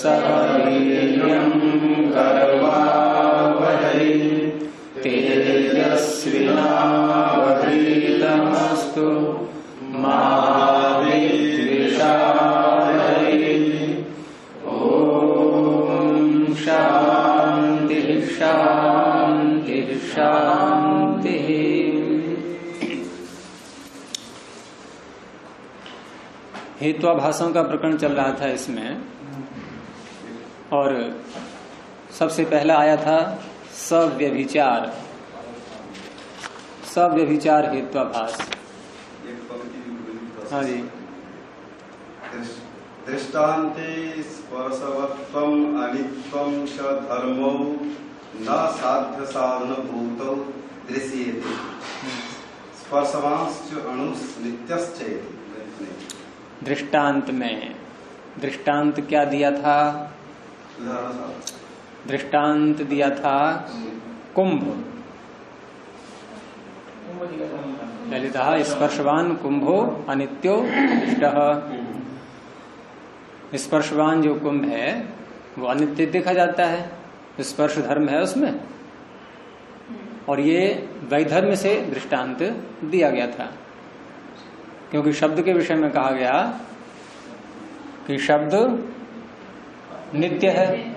सह वीर्यं करवावहै तेजस्विनावधीतमस्तु मा विद्विषावहै। ओम शांति शांति शांति। हेत्वाभाषों का प्रकरण चल रहा था इसमें, और सबसे पहला आया था सव्यभिचार। सव्यभिचार हेत्वाभास। हाँ जी। दृष्टान्ते स्पर्शवत्वम् अनित्यं च धर्मो न साध्य साधन भूतौ दृश्येते स्पर्शवांश्च अणुस् नित्यश्चेति। दृष्टांत में दृष्टांत क्या दिया था? दृष्टांत दिया था कुंभ। पहले था स्पर्शवान कुंभो अनित्यो दृष्टः। स्पर्शवान जो कुंभ है वो अनित्य देखा जाता है, स्पर्श धर्म है उसमें, और ये वैधर्म से दृष्टांत दिया गया था, क्योंकि शब्द के विषय में कहा गया कि शब्द नित्य है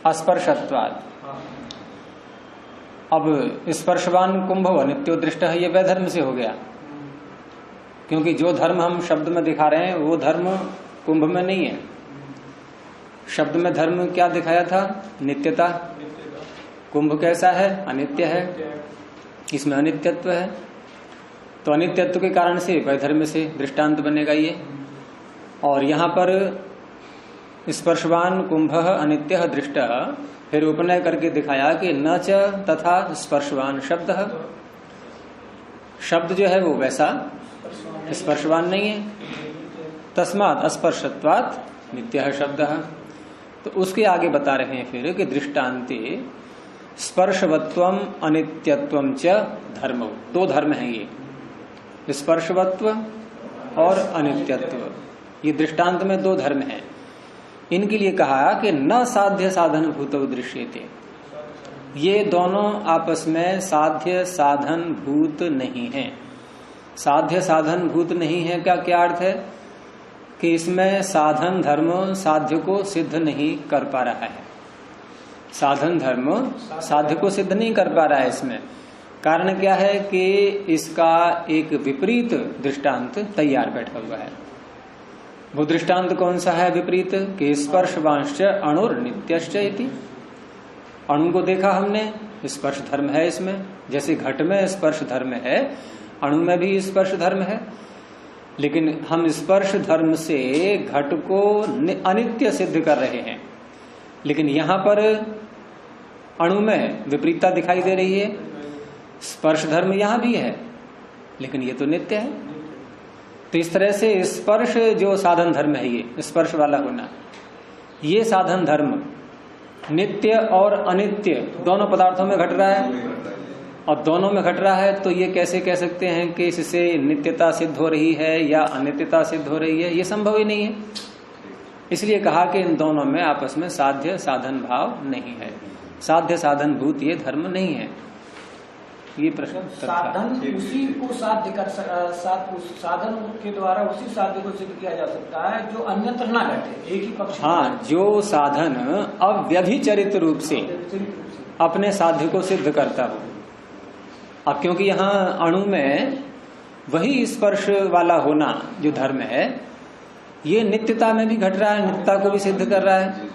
अस्पर्शत्वात्। अब स्पर्शवान कुंभ अनित्यो दृष्ट है, ये वैधर्म से हो गया, क्योंकि जो धर्म हम शब्द में दिखा रहे हैं वो धर्म कुंभ में नहीं है। शब्द में धर्म क्या दिखाया था? नित्यता। कुंभ कैसा है? अनित्य है, इसमें अनित्यत्व है, तो अनित्यत्व के कारण से वैधर्म से दृष्टांत बनेगा ये। और यहाँ पर स्पर्शवान कुंभ अनित्य दृष्ट, फिर उपनय करके दिखाया कि न च तथा स्पर्शवान शब्द। शब्द जो है वो वैसा स्पर्शवान नहीं है, तस्मात् अस्पर्शत्वात् नित्य शब्द। तो उसके आगे बता रहे हैं फिर कि दृष्टान्ते स्पर्शवत्वम अनित्यत्वम च धर्मो। दो धर्म है ये, स्पर्शवत्व और अनित्यत्व। ये दृष्टांत में दो धर्म हैं। इनके लिए कहा कि न साध्य साधन भूतो दृश्यते। ये दोनों आपस में साध्य साधन भूत नहीं है। साध्य साधन भूत नहीं है का क्या अर्थ है? कि इसमें साधन धर्म साध्य को सिद्ध नहीं कर पा रहा है। साधन धर्म साध्य को सिद्ध नहीं कर पा रहा है इसमें। कारण क्या है कि इसका एक विपरीत दृष्टांत तैयार बैठा हुआ है। वो दृष्टांत कौन सा है विपरीत? कि स्पर्शवांश्च अणुर नित्यश्च इति। अणु को देखा हमने, स्पर्श धर्म है इसमें। जैसे घट में स्पर्श धर्म है, अणु में भी स्पर्श धर्म है, लेकिन हम स्पर्श धर्म से घट को अनित्य सिद्ध कर रहे हैं। लेकिन यहां पर अणु में विपरीतता दिखाई दे रही है। स्पर्श धर्म यहां भी है, लेकिन ये तो नित्य है। तो इस तरह से स्पर्श जो साधन धर्म है, ये स्पर्श वाला होना, ये साधन धर्म नित्य और अनित्य दोनों पदार्थों में घट रहा है, और दोनों में घट रहा है। तो ये कैसे कह सकते हैं कि इससे नित्यता सिद्ध हो रही है या अनित्यता सिद्ध हो रही है? ये संभव ही नहीं है। इसलिए कहा कि इन दोनों में आपस में साध्य साधन भाव नहीं है, साध्य साधन भूत ये धर्म नहीं है। ये प्रश्न साधन उसी को साध्य कर साधन के द्वारा उसी साध्य को सिद्ध किया जा सकता है जो अन्यत्र ना घटे, एक ही पक्ष। हाँ, जो साधन अव्यभिचरित रूप से अपने साध्य को सिद्ध करता हो। अब क्योंकि यहाँ अणु में वही स्पर्श वाला होना जो धर्म है, ये नित्यता में भी घट रहा है, नित्यता को भी सिद्ध कर रहा है।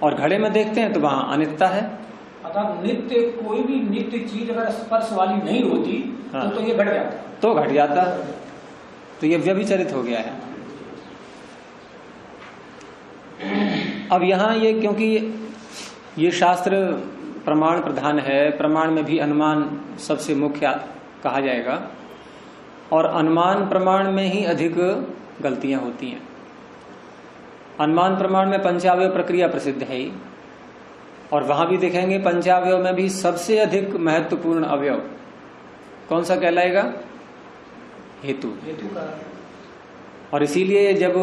और घड़े में देखते हैं तो वहां अनित्यता है। अर्थात नित्य, कोई भी नित्य चीज अगर स्पर्श वाली नहीं होती हाँ, तो ये घट जाता, तो घट जाता, तो ये व्यभिचरित हो गया है। अब यहाँ ये क्योंकि ये शास्त्र प्रमाण प्रधान है, प्रमाण में भी अनुमान सबसे मुख्य कहा जाएगा, और अनुमान प्रमाण में ही अधिक गलतियां होती हैं। अनुमान प्रमाण में पंचावयव प्रक्रिया प्रसिद्ध है ही, और वहां भी देखेंगे पंचावयव में भी सबसे अधिक महत्वपूर्ण अवयव कौन सा कहलाएगा? हेतु। हेतु का। और इसीलिए जब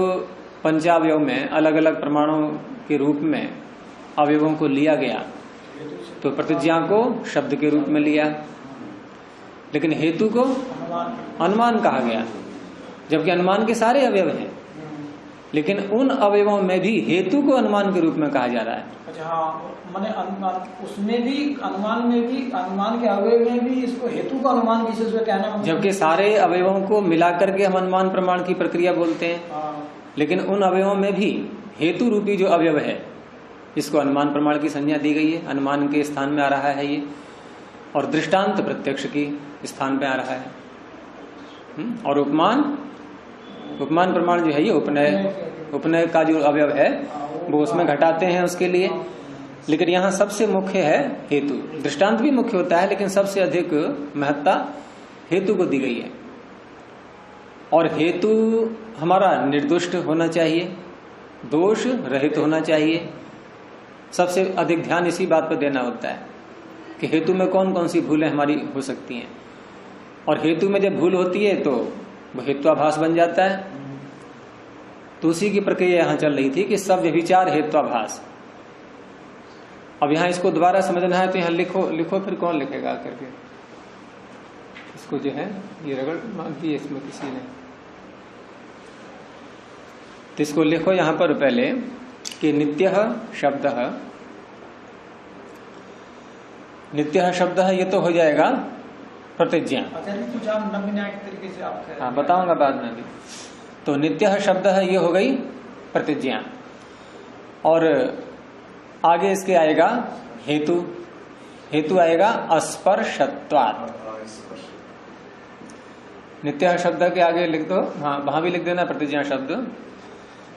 पंचावयव में अलग अलग प्रमाणों के रूप में अवयवों को लिया गया, तो प्रतिज्ञा को शब्द के रूप में लिया, लेकिन हेतु को अनुमान कहा गया, जबकि अनुमान के सारे अवयव हैं, लेकिन उन अवयवों में भी हेतु को अनुमान के रूप में कहा जा रहा है। अच्छा, हाँ, मैंने उसमें भी अनुमान के अवयव में भी इसको हेतु का अनुमान विशेष में कहना, जबकि सारे अवयवों को मिलाकर के हम अनुमान प्रमाण की प्रक्रिया बोलते हैं, लेकिन उन अवयवों में भी हेतु रूपी जो अवयव है इसको अनुमान प्रमाण की संज्ञा दी गई है, अनुमान के स्थान में आ रहा है ये, और दृष्टांत प्रत्यक्ष की स्थान पे आ रहा है। और उपमान प्रमाण जो है ये उपनय का जो अवयव है वो उसमें घटाते हैं उसके लिए, लेकिन यहाँ सबसे मुख्य है हेतु। दृष्टांत भी मुख्य होता है, लेकिन सबसे अधिक महत्ता हेतु को दी गई है। और हेतु हमारा निर्दुष्ट होना चाहिए, दोष रहित होना चाहिए। सबसे अधिक ध्यान इसी बात पर देना होता है कि हेतु में कौन कौन सी भूलें हमारी हो सकती हैं, और हेतु में जब भूल होती है तो वो हेत्वाभास बन जाता है। तो उसी की प्रक्रिया यहां चल रही थी कि सब व्यभिचार हेत्वाभास। अब यहां इसको दोबारा समझना है तो यहां लिखो फिर कौन लिखेगा करके, इसको जो है ये रगड़ मार दी है इसमें किसी ने, तो इसको लिखो यहां पर पहले कि नित्य शब्द है, ये तो हो जाएगा प्रतिज्ञा। हाँ, बताऊंगा बाद में भी। तो नित्य शब्द है ये हो गई प्रतिज्ञा, और आगे इसके आएगा हेतु आएगा अस्पर्शत्वात्। नित्य शब्द के आगे लिख दो, हाँ वहां भी लिख देना प्रतिज्ञा शब्द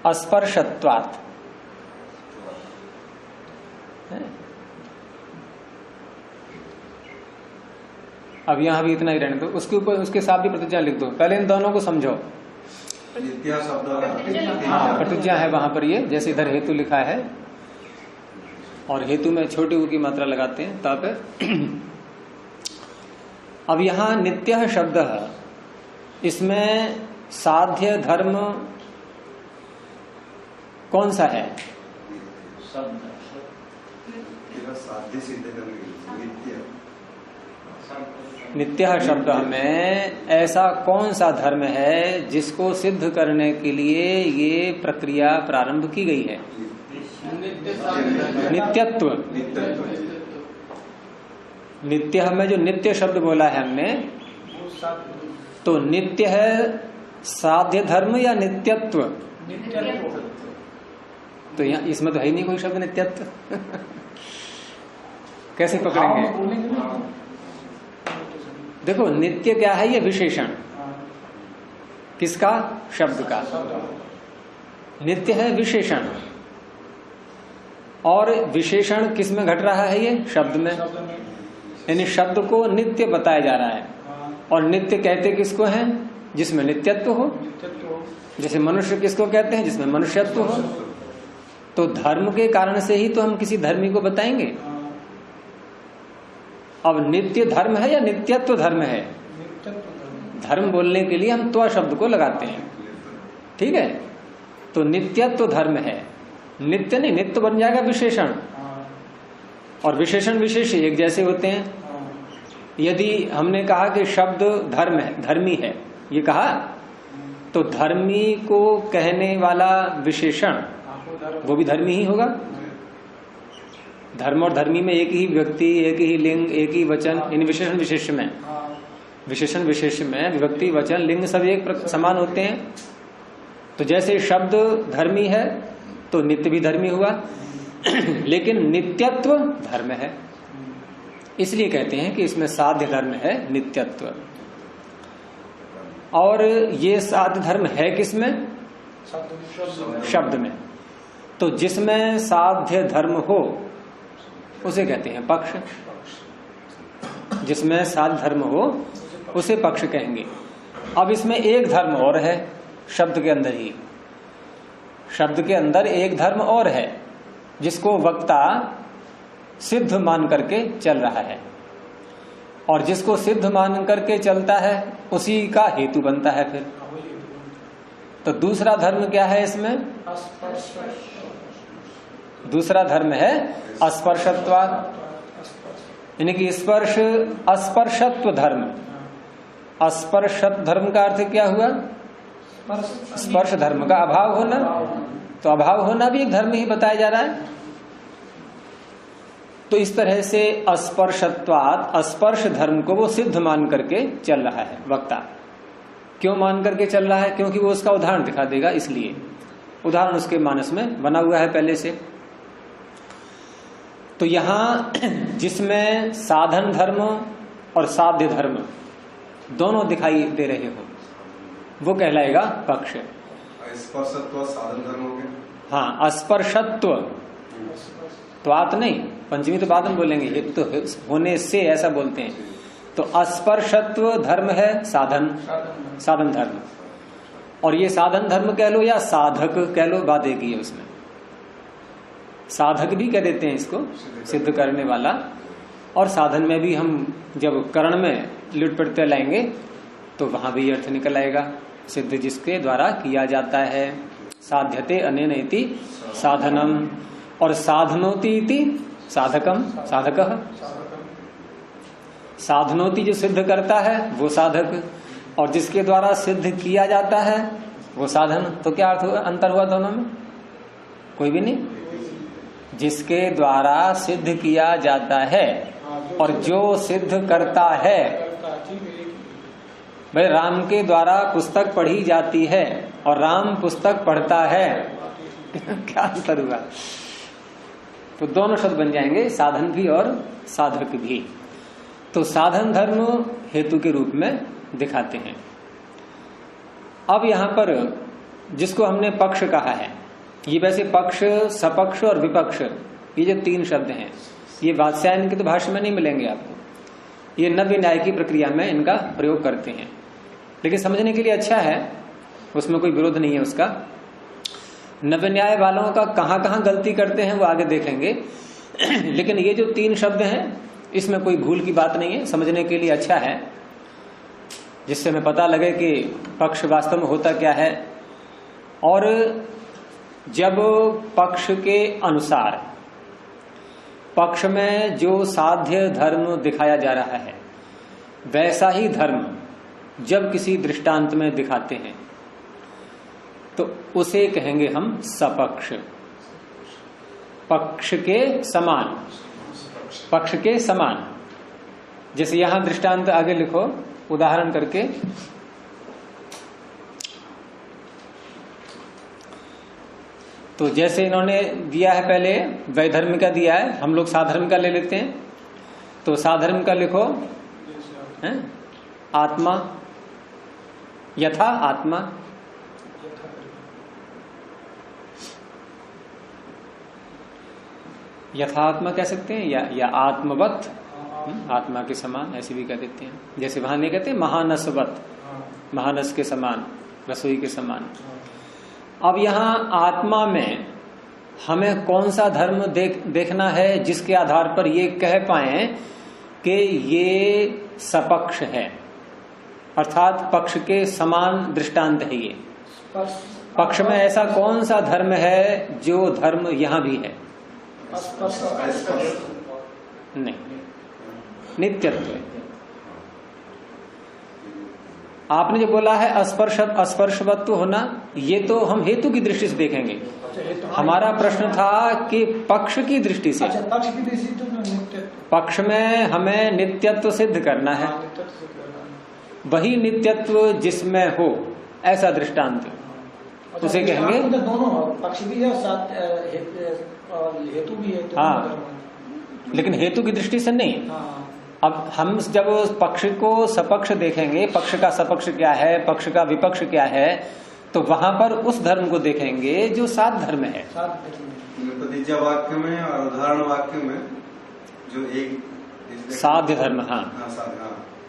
अस्पर्शत्वात्। अब यहां भी इतना ही रहने दो, उसके ऊपर उसके साथ भी प्रतिज्ञा लिख दो। पहले इन दोनों को समझो। हाँ, प्रतिज्ञा है वहां पर ये, जैसे इधर हेतु लिखा है और हेतु में छोटी ऊ की मात्रा लगाते हैं तब। अब यहां नित्य शब्द है, इसमें साध्य धर्म कौन सा है? नित्य शब्द में ऐसा कौन सा धर्म है जिसको सिद्ध करने के लिए ये प्रक्रिया प्रारंभ की गई है? नित्यत्व। नित्य में जो नित्य शब्द बोला है हमने, तो नित्य है साध्य धर्म या नित्यत्व? तो यहाँ इसमें तो है ही नहीं कोई शब्द नित्यत्व। कैसे पकड़ेंगे? देखो नित्य क्या है? ये विशेषण किसका? शब्द का। नित्य है विशेषण, और विशेषण किस में घट रहा है? ये शब्द में। यानी शब्द को नित्य बताया जा रहा है, और नित्य कहते किसको है? जिसमें नित्यत्व हो। जैसे मनुष्य किसको कहते हैं? जिसमें मनुष्यत्व हो। तो धर्म के कारण से ही तो हम किसी धर्मी को बताएंगे। अब नित्य धर्म है या नित्यत्व धर्म है? धर्म बोलने के लिए हम त्व शब्द को लगाते हैं, ठीक है? तो नित्यत्व धर्म है, नित्य नहीं, नित्य बन जाएगा विशेषण, और विशेषण विशेष एक जैसे होते हैं। यदि हमने कहा कि शब्द धर्म है, धर्मी है, ये कहा, तो धर्मी को कहने वाला विशेषण वो भी धर्मी ही होगा। धर्म और धर्मी में एक ही व्यक्ति, एक ही लिंग, एक ही वचन, इन विशेषण विशेष में, विशेषण विशेष में विभक्ति वचन लिंग सब एक समान होते हैं। तो जैसे शब्द धर्मी है तो नित्य भी धर्मी हुआ, लेकिन नित्यत्व धर्म है, इसलिए कहते हैं कि इसमें साध्य धर्म है नित्यत्व। और ये साध्य धर्म है किसमें? शब्द में। तो जिसमें साध्य धर्म हो उसे कहते हैं पक्ष। जिसमें साध्य धर्म हो उसे पक्ष कहेंगे। अब इसमें एक धर्म और है शब्द के अंदर ही, शब्द के अंदर एक धर्म और है जिसको वक्ता सिद्ध मान करके चल रहा है, और जिसको सिद्ध मान करके चलता है उसी का हेतु बनता है। फिर तो दूसरा धर्म क्या है इसमें? दूसरा धर्म है अस्पर्शत्वात्, यानी कि स्पर्श अस्पर्शत्व धर्म। अस्पर्शत्व धर्म का अर्थ क्या हुआ? स्पर्श धर्म का अभाव होना। तो अभाव होना भी एक धर्म ही बताया जा रहा है। तो इस तरह से अस्पर्शत्वात् स्पर्श धर्म को वो सिद्ध मान करके चल रहा है वक्ता। क्यों मान करके चल रहा है? क्योंकि वो उसका उदाहरण दिखा देगा, इसलिए उदाहरण उसके मानस में बना हुआ है पहले से। तो यहां जिसमें साधन धर्म और साध्य धर्म दोनों दिखाई दे रहे हो, वो कहलाएगा पक्ष। स्पर्शत्व साधन धर्म हो गया। हाँ, अस्पर्शत्व त्वात नहीं, पंचमी तो बाद में बोलेंगे, ये तो होने से ऐसा बोलते हैं। तो अस्पर्शत्व धर्म है साधन धर्म, और ये साधन धर्म कह लो या साधक कह लो, बात एक ही है उसमें। साधक भी कह देते हैं इसको, सिद्ध करने वाला। और साधन में भी हम जब करण में लिट प्रत्यय लाएंगे तो वहां भी अर्थ निकल आएगा, सिद्ध जिसके द्वारा किया जाता है। साध्यते अनेन इति साधनम, और साधनोति इति साधकम साधकः। साधनोति जो सिद्ध करता है वो साधक, और जिसके द्वारा सिद्ध किया जाता है वो साधन। तो क्या अर्थ हुआ, अंतर हुआ दोनों में? कोई भी नहीं। जिसके द्वारा सिद्ध किया जाता है और जो सिद्ध करता है। भाई राम के द्वारा पुस्तक पढ़ी जाती है और राम पुस्तक पढ़ता है, क्या अंतर हुआ? तो दोनों शब्द बन जाएंगे, साधन भी और साधक भी। तो साधन धर्म हेतु के रूप में दिखाते हैं। अब यहां पर जिसको हमने पक्ष कहा है, ये वैसे पक्ष, सपक्ष और विपक्ष, ये जो तीन शब्द हैं, ये वात्स्यायन के तो भाष्य में नहीं मिलेंगे आपको। ये नव्य न्याय की प्रक्रिया में इनका प्रयोग करते हैं, लेकिन समझने के लिए अच्छा है, उसमें कोई विरोध नहीं है उसका। नव्य न्याय वालों का कहां कहां गलती करते हैं वो आगे देखेंगे, लेकिन ये जो तीन शब्द हैं इसमें कोई भूल की बात नहीं है, समझने के लिए अच्छा है, जिससे हमें पता लगे कि पक्ष वास्तव में होता क्या है। और जब पक्ष के अनुसार पक्ष में जो साध्य धर्म दिखाया जा रहा है, वैसा ही धर्म जब किसी दृष्टांत में दिखाते हैं तो उसे कहेंगे हम सपक्ष। पक्ष के समान, पक्ष के समान। जैसे यहां दृष्टांत आगे लिखो उदाहरण करके। तो जैसे इन्होंने दिया है, पहले वैधर्म का दिया है, हम लोग साधर्म का ले लेते हैं। तो साधर्म का लिखो है? आत्मा, यथा आत्मा। यथात्मा कह सकते हैं या आत्मवत, आत्मा के समान ऐसे भी कह देते हैं। जैसे वहां नहीं कहते महानसवत, महानस के समान, रसोई के समान। अब यहाँ आत्मा में हमें कौन सा धर्म देखना है जिसके आधार पर ये कह पाए कि ये सपक्ष है, अर्थात पक्ष के समान दृष्टांत है ये। पक्ष में ऐसा कौन सा धर्म है जो धर्म यहां भी है? नहीं, नित्यत्व। आपने जो बोला है अस्पर्शवत्व होना, ये तो हम हेतु की दृष्टि से देखेंगे। हमारा प्रश्न था कि पक्ष की दृष्टि से। पक्ष की दृष्टि से पक्ष में हमें नित्यत्व सिद्ध करना है, वही नित्यत्व जिसमें हो ऐसा दृष्टांत, उसे कहेंगे। दोनों पक्ष भी है और हेतु भी है। हाँ, लेकिन हेतु की दृष्टि से नहीं। अब हम जब पक्ष को सपक्ष देखेंगे, पक्ष का सपक्ष क्या है, पक्ष का विपक्ष क्या है, तो वहां पर उस धर्म को देखेंगे जो साध धर्म है। प्रतिज्ञा वाक्य में और उदाहरण वाक्य में जो एक साध्य धर्म। हाँ,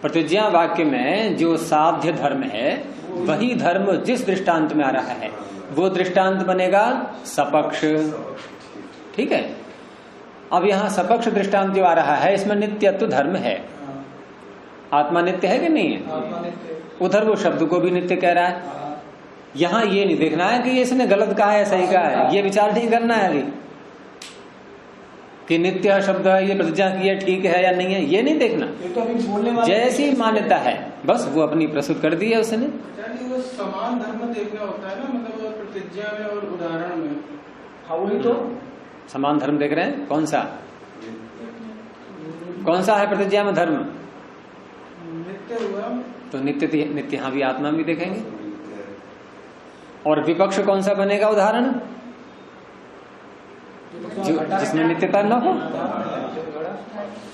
प्रतिज्ञा वाक्य में जो साध्य धर्म है, वही धर्म जिस दृष्टांत में आ रहा है वो दृष्टांत बनेगा सपक्ष। ठीक है। अब यहाँ सपक्ष दृष्टांत जो आ रहा है, इसमें नित्यत्व धर्म है। आत्मा नित्य है कि नहीं है? उधर वो शब्द को भी नित्य कह रहा है, यहाँ ये नहीं देखना है कि ये इसने गलत कहा है सही कहा है, ये विचार नहीं करना है अभी कि नित्य शब्द है, ये प्रतिज्ञा की है ठीक है या नहीं है, ये नहीं देखना। ये तो अभी बोलने वाले जैसी मान्यता है बस वो अपनी प्रस्तुत कर दी है उसने। वो समान धर्म देखना होता है ना, मतलब प्रतिज्ञा में और उदाहरण में। हाँ वही तो समान धर्म देख रहे हैं, कौन सा है प्रतिज्ञा में धर्म? नित्य हुआ तो नित्य यहाँ भी आत्मा भी देखेंगे। और विपक्ष कौन सा बनेगा उदाहरण? जिसमें नित्यता न हो।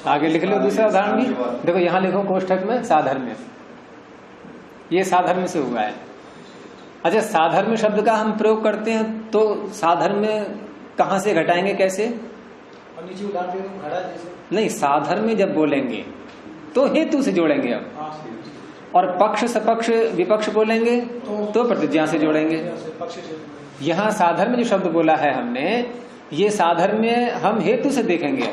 आगे लिख लो दूसरा उदाहरण भी, देखो यहाँ लिखो कोष्ठक में साधर्म्य, ये साधर्म्य से हुआ है। अच्छा, साधर्म्य शब्द का हम प्रयोग करते हैं तो साधर्म्य कहाँ से घटाएंगे, कैसे? और नीचे उदाहरण घड़ा जैसे नहीं, साधर्म्य जब बोलेंगे तो हेतु से जोड़ेंगे अब, और पक्ष सपक्ष विपक्ष बोलेंगे तो प्रतिज्ञा से जोड़ेंगे। यहाँ साधर्म्य जो शब्द बोला है हमने, ये साधर्म्य हम हेतु से देखेंगे,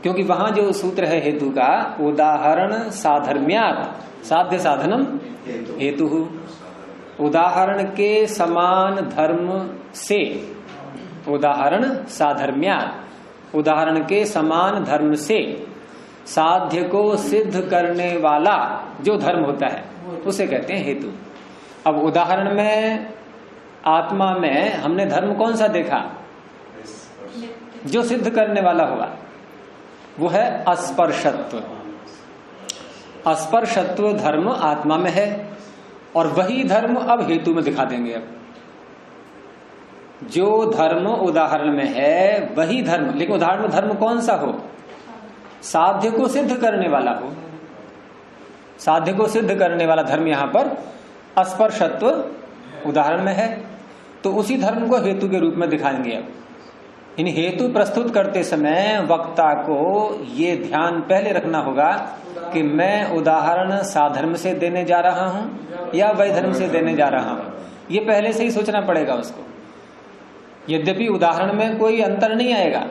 क्योंकि वहां जो सूत्र है हेतु का, उदाहरण साधर्म्यात् साध्य साधनम हेतु, उदाहरण के समान धर्म से, उदाहरण साधर्म्यात् उदाहरण के समान धर्म से साध्य को सिद्ध करने वाला जो धर्म होता है उसे कहते हैं हेतु। अब उदाहरण में आत्मा में हमने धर्म कौन सा देखा? जो सिद्ध करने वाला होगा वो है अस्पर्शत्व। अस्पर्शत्व धर्म आत्मा में है, और वही धर्म अब हेतु में दिखा देंगे। अब जो धर्म उदाहरण में है वही धर्म, लेकिन उदाहरण में धर्म कौन सा हो? साध्य को सिद्ध करने वाला हो। साध्य को सिद्ध करने वाला धर्म यहाँ पर अस्पर्शत्व उदाहरण में है, तो उसी धर्म को हेतु के रूप में दिखाएंगे। अब इन हेतु प्रस्तुत करते समय वक्ता को ये ध्यान पहले रखना होगा कि मैं उदाहरण साधर्म से देने जा रहा हूं या वैधर्म से देने जा रहा हूं, ये पहले से ही सोचना पड़ेगा उसको। यद्यपि उदाहरण में कोई अंतर नहीं आएगा,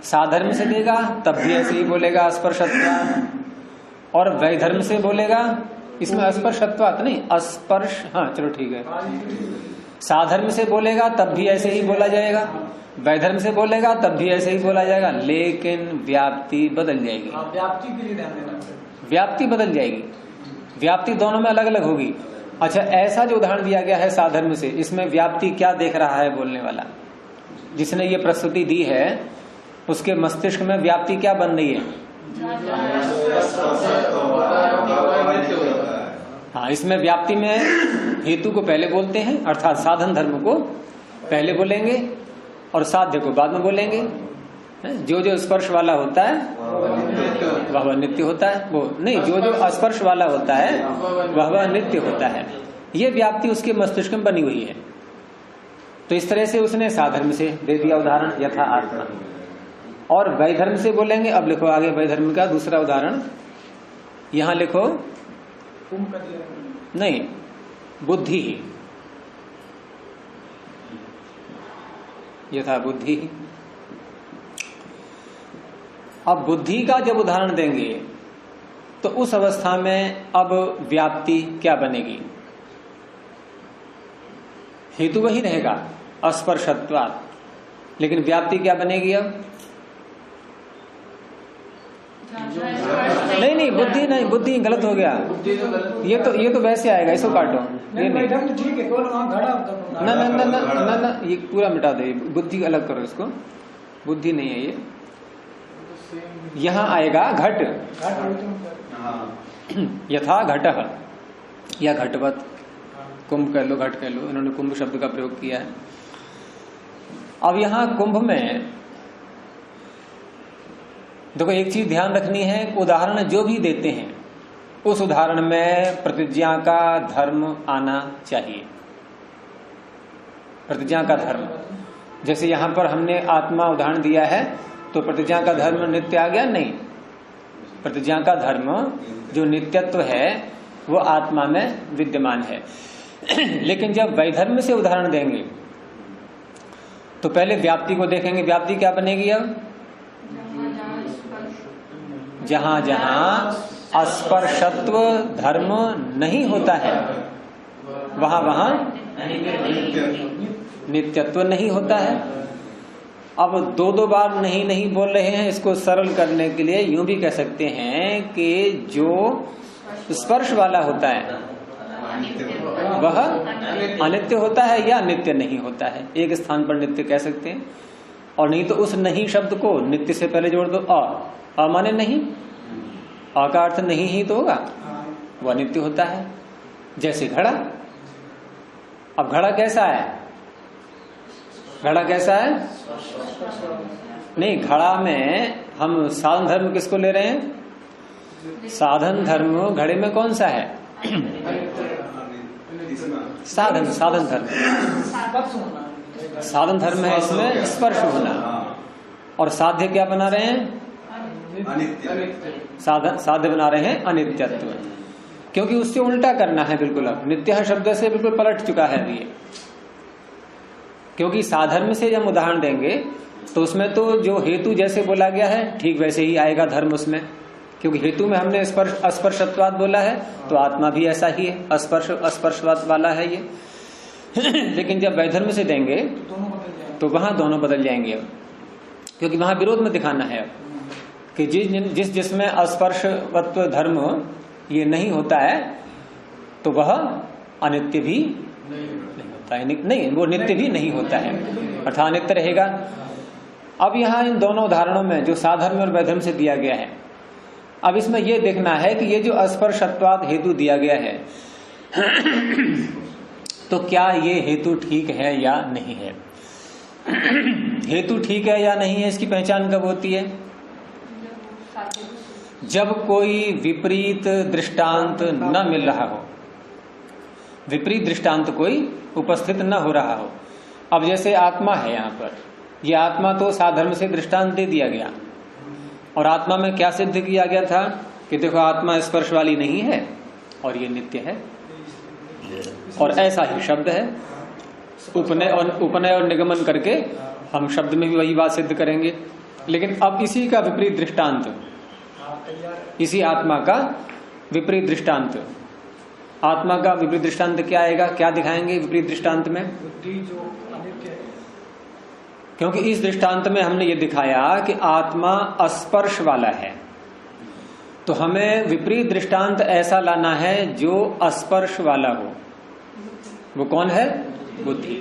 साधर्म से देगा तब भी ऐसे ही बोलेगा स्पर्शत्व, और वैधर्म से बोलेगा इसमें स्पर्शत्वात् नहीं, स्पर्श, हाँ चलो ठीक है। साधर्म से बोलेगा तब भी ऐसे ही बोला जाएगा, वैधर्म से बोलेगा तब भी ऐसे ही बोला जाएगा, लेकिन व्याप्ति बदल जाएगी। व्याप्ति के लिए ध्यान देना, व्याप्ति बदल जाएगी, व्याप्ति दोनों में अलग अलग होगी। अच्छा, ऐसा जो उदाहरण दिया गया है साधर्म से, इसमें व्याप्ति क्या देख रहा है बोलने वाला? जिसने ये प्रस्तुति दी है उसके मस्तिष्क में व्याप्ति क्या बन रही है? हाँ, इसमें व्याप्ति में हेतु को पहले बोलते हैं, अर्थात साधन धर्म को पहले बोलेंगे और साध्य को बाद में बोलेंगे। जो जो स्पर्श वाला होता है वह नित्य होता है, वो नहीं, जो जो स्पर्श वाला होता है वह नित्य होता है। ये व्याप्ति उसके मस्तिष्क में बनी हुई है। तो इस तरह से उसने साधर्म से दे दिया उदाहरण, यथा आत्मा। और वैधर्म से बोलेंगे, अब लिखो आगे वैधर्म का दूसरा उदाहरण, यहां लिखो नहीं, बुद्धि, यथा बुद्धि। अब बुद्धि का जब उदाहरण देंगे तो उस अवस्था में अब व्याप्ति क्या बनेगी? हेतु वही रहेगा अस्पर्शत्वात्, लेकिन व्याप्ति क्या बनेगी? अब नहीं, बुद्धि नहीं, बुद्धि गलत हो गया। ये तो वैसे आएगा, इसको काटो। ये नहीं, ठीक है, ना ना ना ना ना ना, ये पूरा मिटा दो, बुद्धि अलग करो इसको। बुद्धि नहीं है ये, यहाँ आएगा घट, यथा घटः या घटवत, कुंभ कह लो, घट कह लो, इन्होंने कुंभ शब्द का प्रयोग किया है। अब यहाँ कुंभ में देखो एक चीज ध्यान रखनी है, उदाहरण जो भी देते हैं उस उदाहरण में प्रतिज्ञा का धर्म आना चाहिए। प्रतिज्ञा का धर्म, जैसे यहां पर हमने आत्मा उदाहरण दिया है तो प्रतिज्ञा का धर्म नित्य आ गया? नहीं, प्रतिज्ञा का धर्म जो नित्यत्व है वो आत्मा में विद्यमान है। लेकिन जब वैधर्म से उदाहरण देंगे तो पहले व्याप्ति को देखेंगे। व्याप्ति क्या बनेगी? अब जहां जहां स्पर्शत्व धर्म नहीं होता है वहां वहां नित्यत्व नहीं होता है। अब दो बार नहीं नहीं बोल रहे हैं, इसको सरल करने के लिए यूं भी कह सकते हैं कि जो स्पर्श वाला होता है वह अनित्य होता है या नित्य नहीं होता है। एक स्थान पर नित्य कह सकते हैं, और नहीं तो उस नहीं शब्द को नित्य से पहले जोड़ दो, अ माने नहीं, अ का अर्थ नहीं ही तो होगा, वह नित्य होता है। जैसे घड़ा, अब घड़ा कैसा है? घड़ा कैसा है? नहीं, घड़ा में हम साधन धर्म किसको ले रहे हैं? साधन धर्म घड़े में कौन सा है? साधन धर्म, साधन धर्म है इसमें स्पर्श होना। और साध्य क्या बना रहे हैं? साध्य बना रहे हैं अनित्यत्व, क्योंकि उससे उल्टा करना है बिल्कुल। अब नित्य शब्द से बिल्कुल पलट चुका है ये, क्योंकि साधर्म से जब उदाहरण देंगे तो उसमें तो जो हेतु जैसे बोला गया है ठीक वैसे ही आएगा धर्म उसमें, क्योंकि हेतु में हमने अस्पर्शत्वाद बोला है, तो आत्मा भी ऐसा ही है, अस्पर्शवाद वाला है ये। लेकिन जब वैधर्म से देंगे तो वहां दोनों बदल जाएंगे, क्योंकि वहां विरोध में दिखाना है कि जिसमें अस्पर्शवत्व धर्म ये नहीं होता है तो वह अनित्य भी नहीं होता है, नहीं वो नित्य भी नहीं होता है, अर्थात अनित्य रहेगा। अब यहाँ इन दोनों उदाहरणों में जो साधर्म और वैधर्म से दिया गया है, अब इसमें यह देखना है कि ये जो अस्पर्शत्वाद हेतु दिया गया है तो क्या ये हेतु ठीक है या नहीं है। हेतु ठीक है या नहीं है इसकी पहचान कब होती है? जब कोई विपरीत दृष्टांत न मिल रहा हो, विपरीत दृष्टांत कोई उपस्थित न हो रहा हो। अब जैसे आत्मा है, यहाँ पर ये आत्मा तो साधर्म से दृष्टांत दे दिया गया, और आत्मा में क्या सिद्ध किया गया था कि देखो आत्मा स्पर्श वाली नहीं है और ये नित्य है, और ऐसा ही शब्द है। उपनय और निगमन करके हम शब्द में भी वही बात सिद्ध करेंगे। लेकिन अब इसी का विपरीत दृष्टांत, इसी आत्मा का विपरीत दृष्टांत, आत्मा का विपरीत दृष्टांत क्या आएगा, क्या दिखाएंगे विपरीत दृष्टांत में? क्योंकि इस दृष्टांत में हमने ये दिखाया कि आत्मा अस्पर्श वाला है, तो हमें विपरीत दृष्टांत ऐसा लाना है जो अस्पर्श वाला हो। वो कौन है? बुद्धि।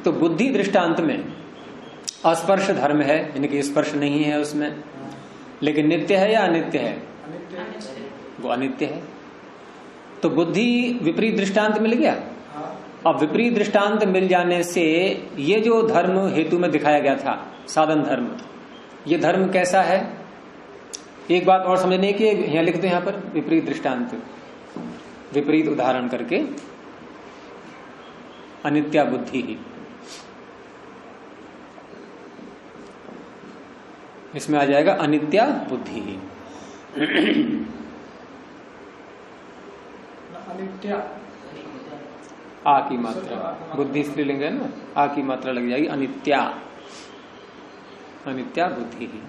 तो बुद्धि दृष्टांत में अस्पर्श धर्म है, यानी कि स्पर्श नहीं है उसमें, लेकिन नित्य है या अनित्य है? वो अनित्य है। तो बुद्धि विपरीत दृष्टांत मिल गया। अब विपरीत दृष्टांत मिल जाने से ये जो धर्म हेतु में दिखाया गया था, साधन धर्म, ये धर्म कैसा है? एक बात और समझने की, यहां लिख दो, यहां पर विपरीत दृष्टांत, विपरीत उदाहरण करके अनित्या बुद्धि ही, इसमें आ जाएगा अनित्या बुद्धि ही। अनित्या आ की मात्रा, बुद्धि स्त्रीलिंग है ना, आ की मात्रा लग जाएगी, अनित्या, अनित्या बुद्धि ही।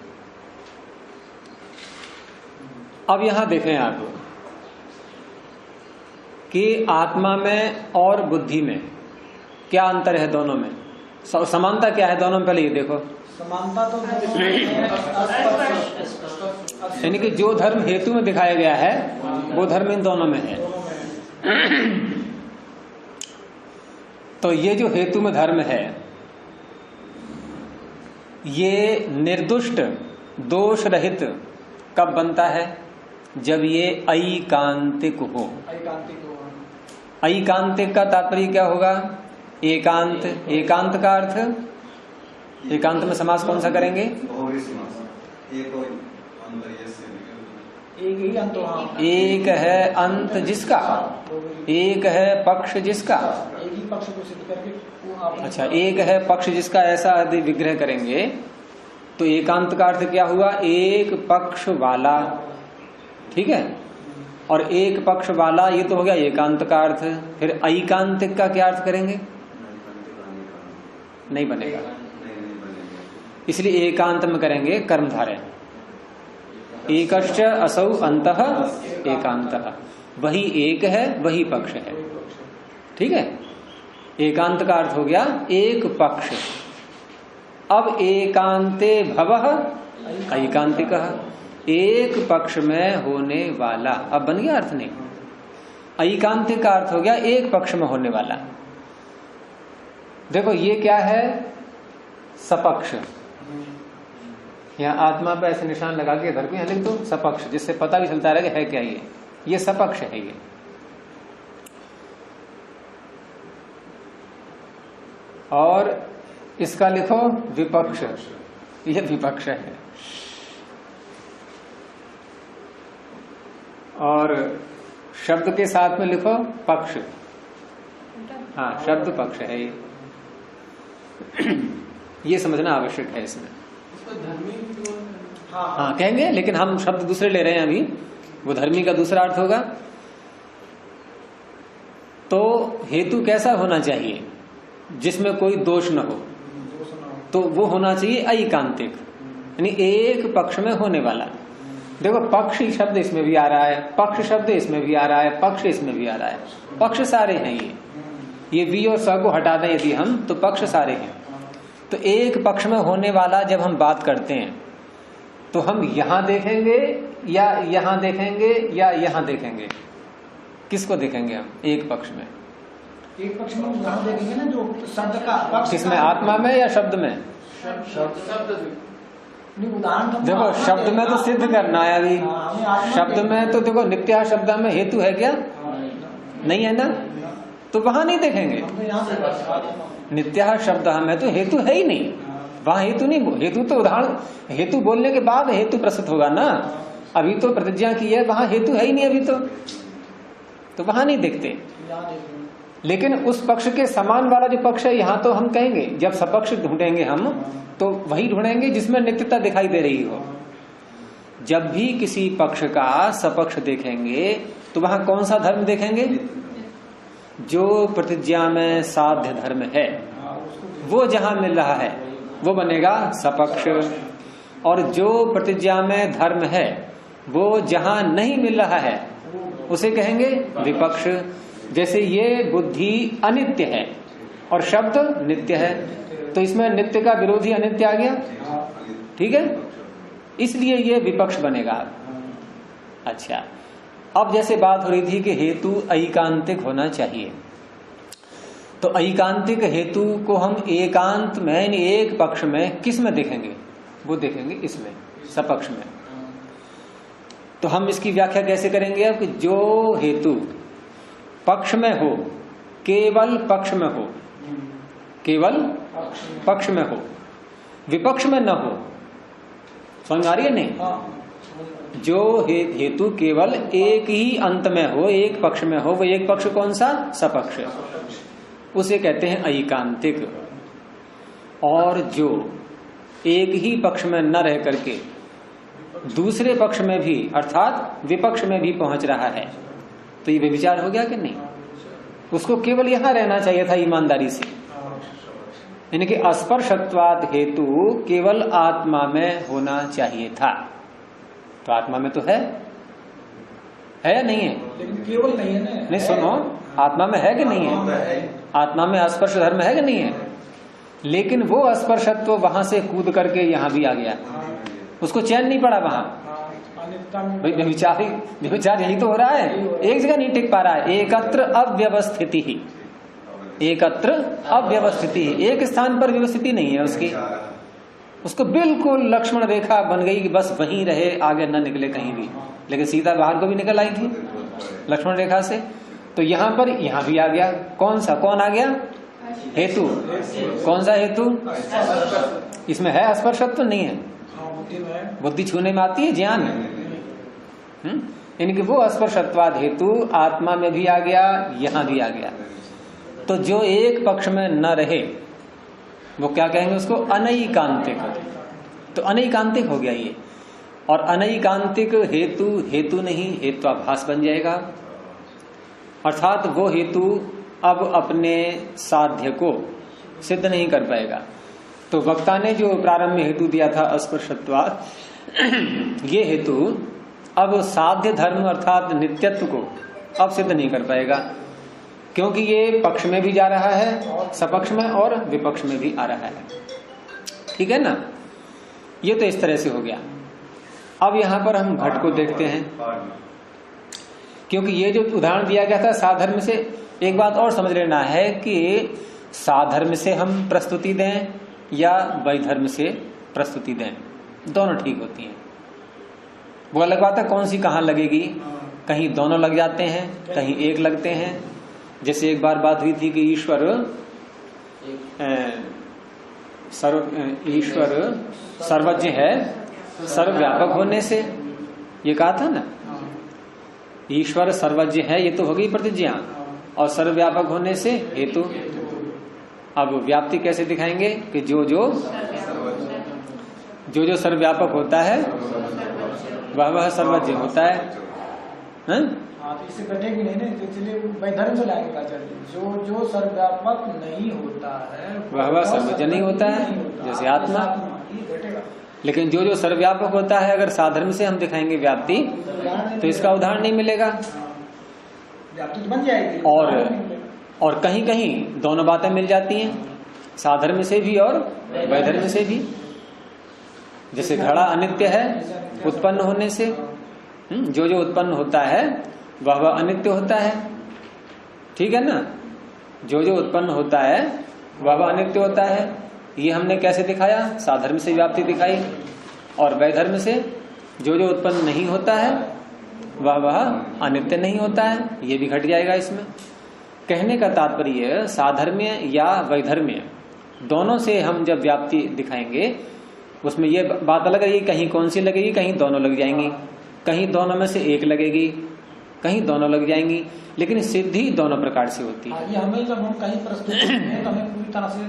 अब यहां देखें आप कि आत्मा में और बुद्धि में क्या अंतर है, दोनों में समानता क्या है दोनों में? पहले ये देखो, समानता तो यानी कि जो धर्म हेतु में दिखाया गया है वो धर्म इन दोनों में है। तो ये जो हेतु में धर्म है ये निर्दुष्ट दोष रहित कब बनता है? जब ये ऐकांतिक हो। ऐकांतिक का तात्पर्य क्या होगा? एकांत। एकांत का अर्थ, एकांत में समास कौन सा करेंगे? एक है अंत जिसका, एक है पक्ष जिसका, एक ही पक्ष को सिद्ध करके। अच्छा, एक है पक्ष जिसका, ऐसा यदि विग्रह करेंगे तो एकांत का अर्थ क्या हुआ? एक पक्ष वाला, ठीक है। और एक पक्ष वाला ये तो हो गया एकांत का अर्थ। फिर ऐकांतिक का क्या अर्थ करेंगे? नहीं बनेगा, इसलिए एकांत में करेंगे कर्मधारय। एकश्च असौ अंतः एकांतः, वही एक है, वही पक्ष है, ठीक है, एकांत का अर्थ हो गया एक पक्ष। अब एकांते भवः ऐकांतिकः, एक पक्ष में होने वाला, अब बन गया अर्थ नहीं। ऐकांतिक का अर्थ हो गया एक पक्ष में होने वाला। देखो ये क्या है, सपक्ष। यहाँ आत्मा पे ऐसे निशान लगा के इधर भी यहाँ लिख दो सपक्ष, जिससे पता भी चलता रहेगा है क्या ये सपक्ष है ये। और इसका लिखो विपक्ष, ये विपक्ष है। और शब्द के साथ में लिखो पक्ष, हाँ शब्द पक्ष है ये समझना आवश्यक है इसमें। हाँ कहेंगे, लेकिन हम शब्द दूसरे ले रहे हैं अभी, वो धर्मी का दूसरा अर्थ होगा। तो हेतु कैसा होना चाहिए, जिसमें कोई दोष न हो, तो वो होना चाहिए ऐकांतिक, यानी एक पक्ष में होने वाला। देखो पक्ष शब्द इसमें भी आ रहा है, पक्ष शब्द इसमें भी आ रहा है, पक्ष इसमें भी आ रहा है, पक्ष सारे हैं ये वी और स को हटा दें यदि हम, तो पक्ष सारे हैं। तो एक पक्ष में होने वाला जब हम बात करते हैं तो हम यहां देखेंगे या यहां देखेंगे या यहां देखेंगे, किसको देखेंगे हम एक पक्ष में? एक पक्ष में यहां देखेंगे ना, जो शब्द का पक्ष, किसमें, आत्मा में या शब्द में? उदाहरण देखो शब्द में तो सिद्ध करना है अभी, शब्द में तो देखो नित्या शब्द में हेतु है क्या? नहीं है ना, तो वहां नहीं देखेंगे। नित्या शब्द में तो हेतु है ही नहीं, वहां हेतु नहीं, हेतु तो उदाहरण, हेतु बोलने के बाद हेतु प्रस्तुत होगा ना। अभी तो प्रतिज्ञा की है, वहां हेतु है ही नहीं अभी तो वहां नहीं देखते। लेकिन उस पक्ष के समान वाला जो पक्ष है यहाँ तो हम कहेंगे, जब सपक्ष ढूंढेंगे हम तो वही ढूंढेंगे जिसमें नित्यता दिखाई दे रही हो। जब भी किसी पक्ष का सपक्ष देखेंगे तो वहां कौन सा धर्म देखेंगे? जो प्रतिज्ञा में साध्य धर्म है वो जहां मिल रहा है वो बनेगा सपक्ष, और जो प्रतिज्ञा में धर्म है वो जहां नहीं मिल रहा है उसे कहेंगे विपक्ष। जैसे ये बुद्धि अनित्य है और शब्द नित्य है, तो इसमें नित्य का विरोधी अनित्य आ गया, ठीक है, इसलिए ये विपक्ष बनेगा। अच्छा, अब जैसे बात हो रही थी कि हेतु ऐकांतिक होना चाहिए, तो ऐकांतिक हेतु को हम एकांत में यानी एक पक्ष में किस में देखेंगे? वो देखेंगे इसमें सपक्ष में। तो हम इसकी व्याख्या कैसे करेंगे अब कि जो हेतु पक्ष में हो, केवल पक्ष में हो, केवल पक्ष में हो, विपक्ष में न हो, समझ आ रही है नहीं? जो हेतु केवल एक ही अंत में हो, एक पक्ष में हो, वो एक पक्ष कौन सा? सपक्ष, उसे कहते हैं ऐकांतिक। और जो एक ही पक्ष में न रह करके दूसरे पक्ष में भी अर्थात विपक्ष में भी पहुंच रहा है, तो ये व्यभिचार हो गया कि नहीं? उसको केवल यहां रहना चाहिए था ईमानदारी से, यानी कि अस्पर्शत्वाद हेतु केवल आत्मा में होना चाहिए था। तो आत्मा में तो है या नहीं है? लेकिन केवल नहीं है ना। नहीं सुनो, आत्मा में है कि नहीं है? आत्मा में अस्पर्श धर्म है कि नहीं है? लेकिन वो अस्पर्शत्व वहां से कूद करके यहां भी आ गया, उसको चैन नहीं पड़ा वहां। भाई व्यभिचार यही तो हो रहा है, एक जगह नहीं टिक पा रहा है। एकत्र अव्यवस्थिति ही, एकत्र अव्यवस्थिति ही, एक स्थान पर व्यवस्थिति नहीं है उसकी। उसको बिल्कुल लक्ष्मण रेखा बन गई कि बस वहीं रहे, आगे न निकले कहीं भी। लेकिन सीता बाहर को भी निकल आई थी लक्ष्मण रेखा से। तो यहां पर यहां भी आ गया। कौन आ गया? हेतु। कौन सा हेतु? इसमें है स्पर्शत्व? नहीं है, बुद्धि छूने में आती है ज्ञान, यानी कि वो स्पर्शत्वाद हेतु आत्मा में भी आ गया, यहां भी आ गया। तो जो एक पक्ष में न रहे वो क्या कहेंगे? उसको अनैकांतिक। तो अनैकांतिक हो गया ये। और अनैकांतिक हेतु हेतु नहीं, हेत्वाभास बन जाएगा। अर्थात वो हेतु अब अपने साध्य को सिद्ध नहीं कर पाएगा। तो वक्ता ने जो प्रारंभ में हेतु दिया था अस्पर्शत्वाद, ये हेतु अब साध्य धर्म अर्थात नित्यत्व को अब सिद्ध नहीं कर पाएगा। क्योंकि ये पक्ष में भी जा रहा है, सपक्ष में और विपक्ष में भी आ रहा है। ठीक है ना, ये तो इस तरह से हो गया। अब यहां पर हम घट को देखते हैं, क्योंकि ये जो उदाहरण दिया गया था साधर्म से, एक बात और समझ लेना है कि साधर्म से हम प्रस्तुति दें या वैधर्म से प्रस्तुति दें, दोनों ठीक होती हैं। वो अलग बात है कौन सी कहाँ लगेगी, कहीं दोनों लग जाते हैं, कहीं एक लगते हैं। जैसे एक बार बात हुई थी कि ईश्वर सर्वज्ञ है सर्वव्यापक होने से, ये कहा था ना, ईश्वर सर्वज्ञ है, ये तो हो गई प्रतिज्ञा, और सर्वव्यापक होने से हेतु। अब व्याप्ति कैसे दिखाएंगे कि जो सर्वव्यापक होता है वह सर्वज्ञ होता है। हाँ, तो इससे कटेगी नहीं ना, इसलिए वैधर्म से लाएंगे आचार्य, जो सर्वव्यापक नहीं होता है वह सर्वज्ञ नहीं होता है, जैसे आत्मा। लेकिन जो सर्वव्यापक होता है, अगर साधर्म से हम दिखाएंगे व्याप्ति, तो इसका उदाहरण नहीं मिलेगा, व्याप्ति बन जाएगी। और कहीं कहीं दोनों बातें मिल जाती हैं, साधर्म से भी और वैधर्म से भी। जैसे घड़ा अनित्य है उत्पन्न होने से, जो उत्पन्न होता है वह अनित्य होता है। ठीक है ना, जो उत्पन्न होता है वह अनित्य होता है। ये हमने कैसे दिखाया, साधर्म से व्याप्ति दिखाई। और वैधर्म से जो उत्पन्न नहीं होता है वह अनित्य नहीं होता है, ये भी घट जाएगा इसमें। कहने का तात्पर्य साधर्म्य या वैधर्म्य दोनों से हम जब व्याप्ति दिखाएंगे, उसमें ये बात अलग है, कहीं कौन सी लगेगी, कहीं दोनों लग जाएंगी, कहीं दोनों में से एक लगेगी, कहीं दोनों लग जाएंगी, लेकिन सिद्धि दोनों प्रकार से होती है। ये हमें जब हम कहीं प्रस्तुत हैं तो हमें पूरी तरह से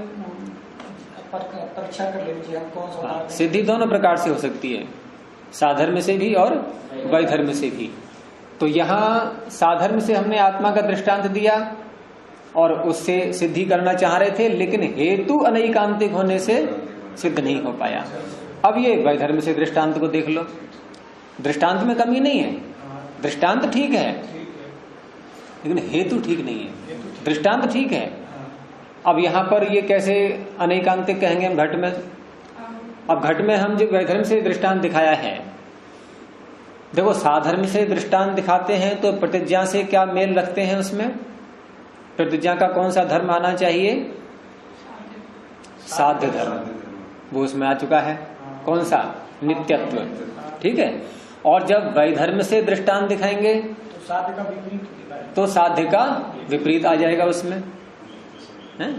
परीक्षा कर लेनी चाहिए, हम कौन सा सिद्धि दोनों प्रकार से हो सकती है, साधर्म से भी और वैधर्म से भी। तो यहाँ साधर्म से हमने आत्मा का दृष्टांत दिया और उससे सिद्धि करना चाह रहे थे, लेकिन हेतु अनैकांतिक होने से सिद्ध नहीं हो पाया। अब ये वैधर्म से दृष्टांत को देख लो, दृष्टांत में कमी नहीं है, दृष्टांत ठीक है लेकिन हेतु ठीक नहीं है। दृष्टांत ठीक है, अब यहां पर ये कैसे अनैकांतिक कहेंगे हम घट में। अब घट में हम जो वैधर्म से दृष्टांत दिखाया है, देखो साधर्म से दृष्टांत दिखाते हैं तो प्रतिज्ञा से क्या मेल रखते हैं, उसमें प्रतिज्ञा का कौन सा धर्म आना चाहिए, साध्य धर्म, वो उसमें आ चुका है। कौन सा, नित्यत्व। ठीक है, और जब वैधर्म से दृष्टांत दिखाएंगे तो साध्य का विपरीत आ जाएगा उसमें है?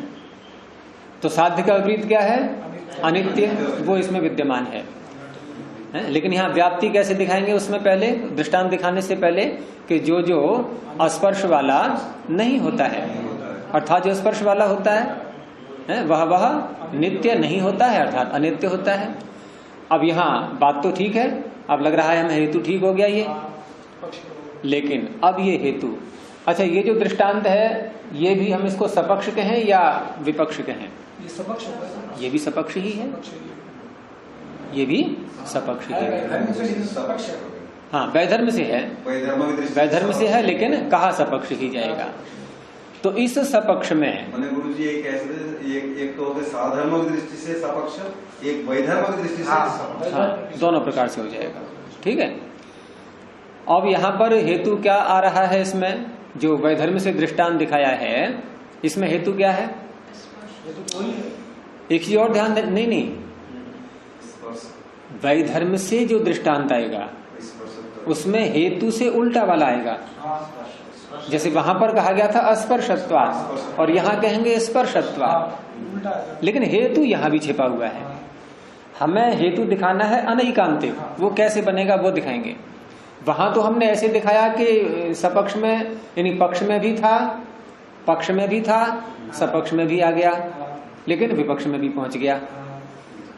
तो साध्य का विपरीत क्या है, अनित्य, वो इसमें विद्यमान है। लेकिन यहाँ व्याप्ति कैसे दिखाएंगे, उसमें पहले दृष्टांत दिखाने से पहले कि जो स्पर्श वाला नहीं होता है, अर्थात जो स्पर्श वाला होता है वह नित्य नहीं होता है, अर्थात अनित्य होता है। अब यहाँ बात तो ठीक है, अब लग रहा है हमें हेतु ठीक हो गया ये, लेकिन अब ये हेतु, अच्छा ये जो दृष्टांत है ये भी हम इसको सपक्ष कहें या विपक्ष कहें, ये सपक्ष होगा, ये भी सपक्ष ही है, ये भी सपक्ष ही है। हाँ वैधर्म से है, वैधर्म से है, लेकिन कहा सपक्ष ही जाएगा। तो इस सपक्ष में गुरु जी एक तो साधर्म की दृष्टि से सपक्ष, एक वैधर्म की दृष्टि से सपक्ष। हाँ दोनों प्रकार से हो जाएगा। ठीक है, अब यहाँ पर हेतु क्या आ रहा है, इसमें जो वैधर्म से दृष्टांत दिखाया है इसमें हेतु क्या है, एक चीज और ध्यान नहीं, वैधर्म से जो दृष्टांत आएगा उसमें हेतु से उल्टा वाला आएगा। जैसे वहां पर कहा गया था अस्पर्शत्वात् और यहाँ कहेंगे स्पर्शत्वात्, लेकिन हेतु यहाँ भी छिपा हुआ है। हमें हेतु दिखाना है अनैकांतिक, वो कैसे बनेगा वो दिखाएंगे। वहां तो हमने ऐसे दिखाया कि सपक्ष में यानी पक्ष में भी था, पक्ष में भी था, सपक्ष में भी आ गया, लेकिन विपक्ष में भी पहुंच गया।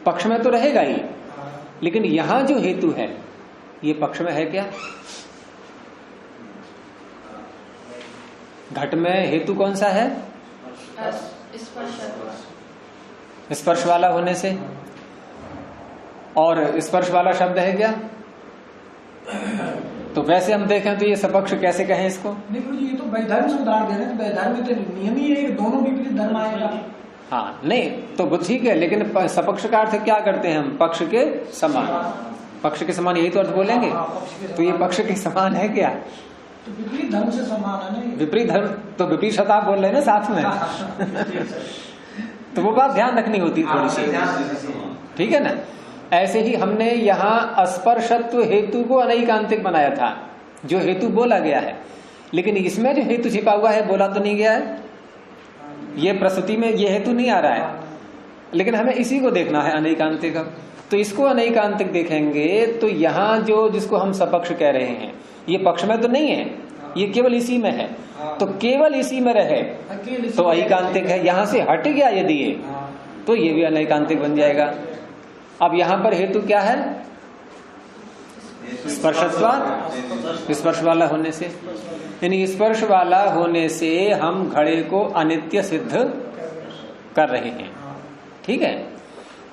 पक्ष में तो रहेगा ही, लेकिन यहां जो हेतु है ये पक्ष में है क्या, घट में हेतु कौन सा है, स्पर्श वाला होने से, और स्पर्श वाला शब्द है क्या। तो वैसे हम देखें तो ये सपक्ष कैसे कहें इसको, नहीं गुरु जी ये तो वैधर्म से उदाहरण दे रहे हैं, वैधर्म तो नियम ही है कि दोनों विपरीत धर्म आएगा। हाँ नहीं तो ठीक है, लेकिन सपक्ष का अर्थ क्या करते हैं हम? पक्ष के समान। पक्ष के समान यही तो अर्थ बोलेंगे। तो ये पक्ष के समान है क्या? तो विपरीत धर्म से समान है ना। विपरीत धर्म तो विपरीत शताब बोल रहे हैं ना साथ में। तो वो बात ध्यान रखनी होती है थोड़ी सी, ठीक है ना। ऐसे ही हमने यहाँ अस्पर्शत्व हेतु को अनैकांतिक बनाया था, जो हेतु बोला गया है, लेकिन इसमें जो हेतु छिपा हुआ है बोला तो नहीं गया है। ये प्रस्तुति में ये हेतु नहीं आ रहा है, लेकिन हमें इसी को देखना है अनैकांतिक। तो इसको अनैकांतिक देखेंगे तो यहाँ जो जिसको हम सपक्ष कह रहे हैं ये पक्ष में तो नहीं है, ये केवल इसी में है। तो केवल इसी में रहे तो अनैकांतिक है। यहाँ से हट गया यदि ये, तो ये भी अनैकांतिक बन जाएगा। अब यहाँ पर हेतु क्या है? स्पर्शत्वात्, स्पर्श वाला होने से, यानी स्पर्श वाला होने से हम घड़े को अनित्य सिद्ध कर रहे हैं, ठीक है।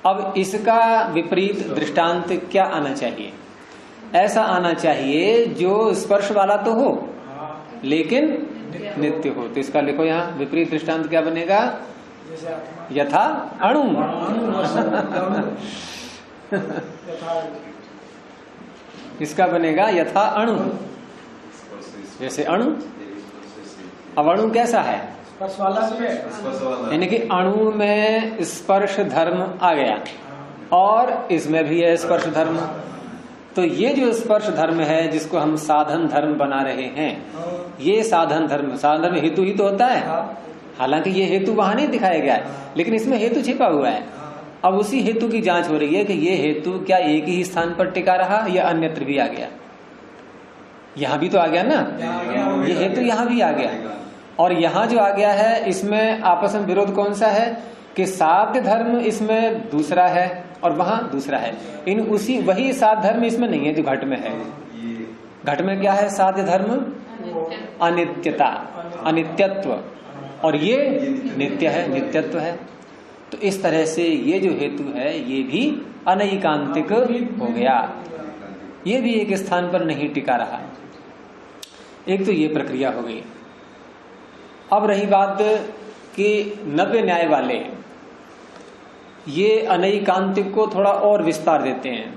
अब इसका विपरीत दृष्टांत क्या आना चाहिए? ऐसा आना चाहिए जो स्पर्श वाला तो हो लेकिन नित्य हो। तो इसका लिखो यहाँ विपरीत दृष्टांत क्या बनेगा? यथा अणु। इसका बनेगा यथा अणु, जैसे अणु। अब अणु कैसा है? स्पर्श वाला, यानी कि अणु में स्पर्श धर्म आ गया और इसमें भी है स्पर्श धर्म। तो ये जो स्पर्श धर्म है जिसको हम साधन धर्म बना रहे हैं, ये साधन धर्म, साधन धर्म हेतु ही तो होता है। हालांकि ये हेतु वहां नहीं दिखाया गया है, लेकिन इसमें हेतु छिपा हुआ है। अब उसी हेतु की जांच हो रही है कि ये हेतु क्या एक ही स्थान पर टिका रहा या अन्यत्र भी आ गया। यहाँ भी तो आ गया ना, ये हेतु यहाँ भी आ गया। और यहाँ जो आ गया है इसमें आपस में विरोध कौन सा है कि साध्य धर्म इसमें दूसरा है और वहां दूसरा है। इन उसी वही साध्य धर्म इसमें नहीं है जो घट में है। घट में क्या है? साध्य धर्म अनित्यता, अनित्यत्व, और ये नित्य है, नित्यत्व है। तो इस तरह से ये जो हेतु है ये भी अनैकांतिक हो गया, ये भी एक स्थान पर नहीं टिका रहा। एक तो ये प्रक्रिया हो गई। अब रही बात कि नव्य न्याय वाले ये अनैकांतिक को थोड़ा और विस्तार देते हैं।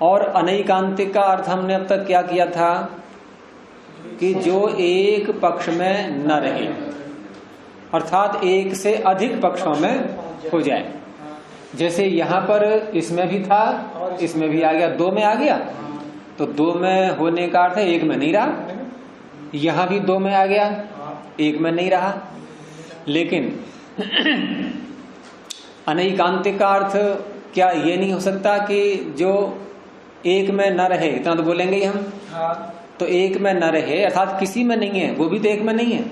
और अनैकांतिक का अर्थ हमने अब तक क्या किया था कि जो एक पक्ष में न रहे, अर्थात एक से अधिक पक्षों में हो जाए। जैसे यहाँ पर इसमें भी था, इसमें भी आ गया, दो में आ गया, तो दो में होने का अर्थ है एक में नहीं रहा। यहाँ भी दो में आ गया, एक में नहीं रहा। लेकिन अनैकांतिक का अर्थ क्या ये नहीं हो सकता कि जो एक में न रहे, इतना तो बोलेंगे ही हम। तो एक में न रहे अर्थात किसी में नहीं है, वो भी तो एक में नहीं है।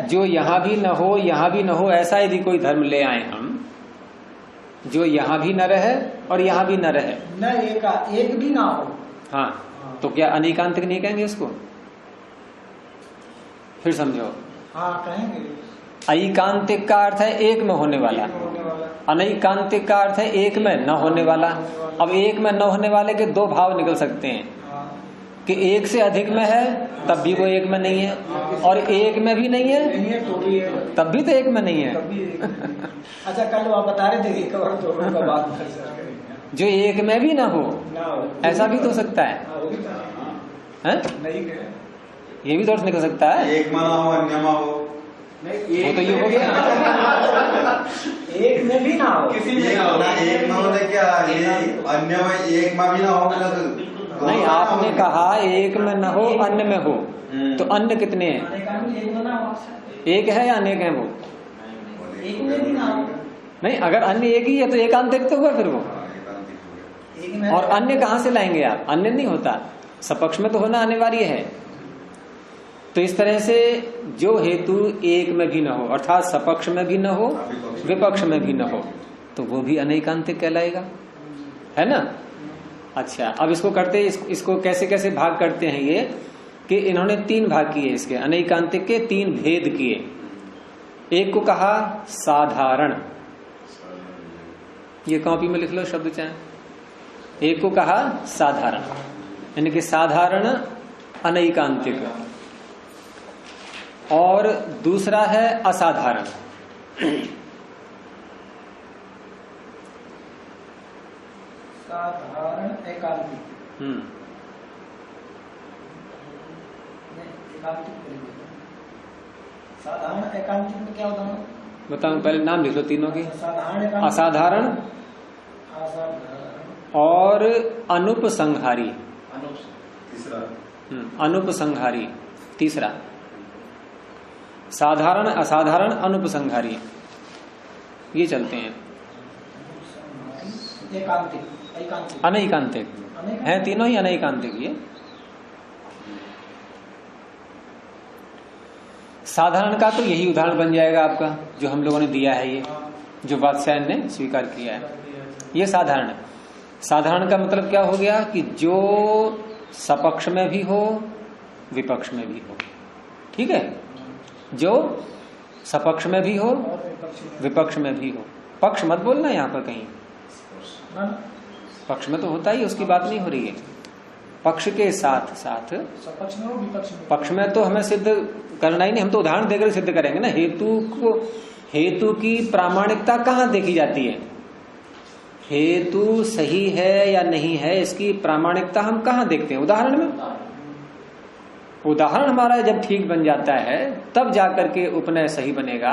जो यहाँ भी न हो यहाँ भी न हो, ऐसा यदि कोई धर्म ले आए हम जो यहाँ भी न रहे और यहाँ भी न रहे, न एक भी ना हो, हाँ, तो क्या अनैकांतिक नहीं कहेंगे इसको? फिर समझो। हाँ कहेंगे। ऐकांतिक का अर्थ है एक में होने वाला, अनैकांतिक का अर्थ है एक में न होने वाला। अब एक में न होने वाले के दो भाव निकल सकते हैं कि एक से अधिक में है तब भी वो एक में नहीं है, और एक में भी नहीं है तो भी है, तब भी तो एक में नहीं है। अच्छा कल आप बता रहे थे एक और दोनों का बात जो एक में भी ना हो ऐसा भी तो हो सकता है, नहीं ये भी तो निकल सकता है। एक माना हो अन्य मा हो, वो तो ये हो गया। एक में भी ना हो, किसी में एक ना होने क्या ये अन्य में एक में भी ना हो, नहीं आपने कहा एक में न हो अन्य में हो, तो अन्य कितने हैं? एक है या अनेक है? वो एक में भी ना हो। नहीं, अगर अन्य एक ही है तो एकांतिक तो हुआ फिर वो। और अन्य कहाँ से लाएंगे आप? अन्य नहीं होता, सपक्ष में तो होना अनिवार्य है। तो इस तरह से जो हेतु एक में भी न हो अर्थात सपक्ष में भी न हो विपक्ष में भी न हो, तो वो भी अनैकांतिक कहलाएगा, है ना। अच्छा, अब इसको करते इसको कैसे कैसे भाग करते हैं ये कि इन्होंने तीन भाग किए इसके, अनैकांतिक के तीन भेद किए। एक को कहा साधारण, ये कॉपी में लिख लो शब्द चाहे। एक को कहा साधारण, यानी कि साधारण अनैकांतिक, और दूसरा है असाधारण। साधारण एकांतिक, एकांतिक करेंगे। साधारण एकांतिक में क्या होता है बताऊं? पहले नाम लिख लो तीनों के। साधारण, असाधारण, असाधारण और अनुपसंहारी। तीसरा अनुपसंहारी तीसरा। साधारण, असाधारण, अनुपसंहारी, ये चलते हैं। एकांतिक, एकांतिक, अनैकांतिक हैं तीनों ही, अनैकांतिक। ये साधारण का तो यही उदाहरण बन जाएगा आपका, जो हम लोगों ने दिया है, ये जो वात्स्यायन ने स्वीकार किया है, ये साधारण है। साधारण का मतलब क्या हो गया कि जो सपक्ष में भी हो, विपक्ष में भी हो। ठीक है, जो सपक्ष में भी हो, विपक्ष में भी हो। पक्ष मत बोलना यहाँ पर कहीं, पक्ष में तो होता ही, उसकी बात नहीं हो रही है। पक्ष के साथ साथ सपक्ष में हो, विपक्ष में। पक्ष में तो हमें सिद्ध करना ही नहीं, हम तो उदाहरण देकर सिद्ध करेंगे ना। हेतु की प्रामाणिकता कहाँ देखी जाती है? हेतु सही है या नहीं है, इसकी प्रामाणिकता हम कहाँ देखते हैं? उदाहरण में। उदाहरण हमारा जब ठीक बन जाता है तब जाकर के उपनय सही बनेगा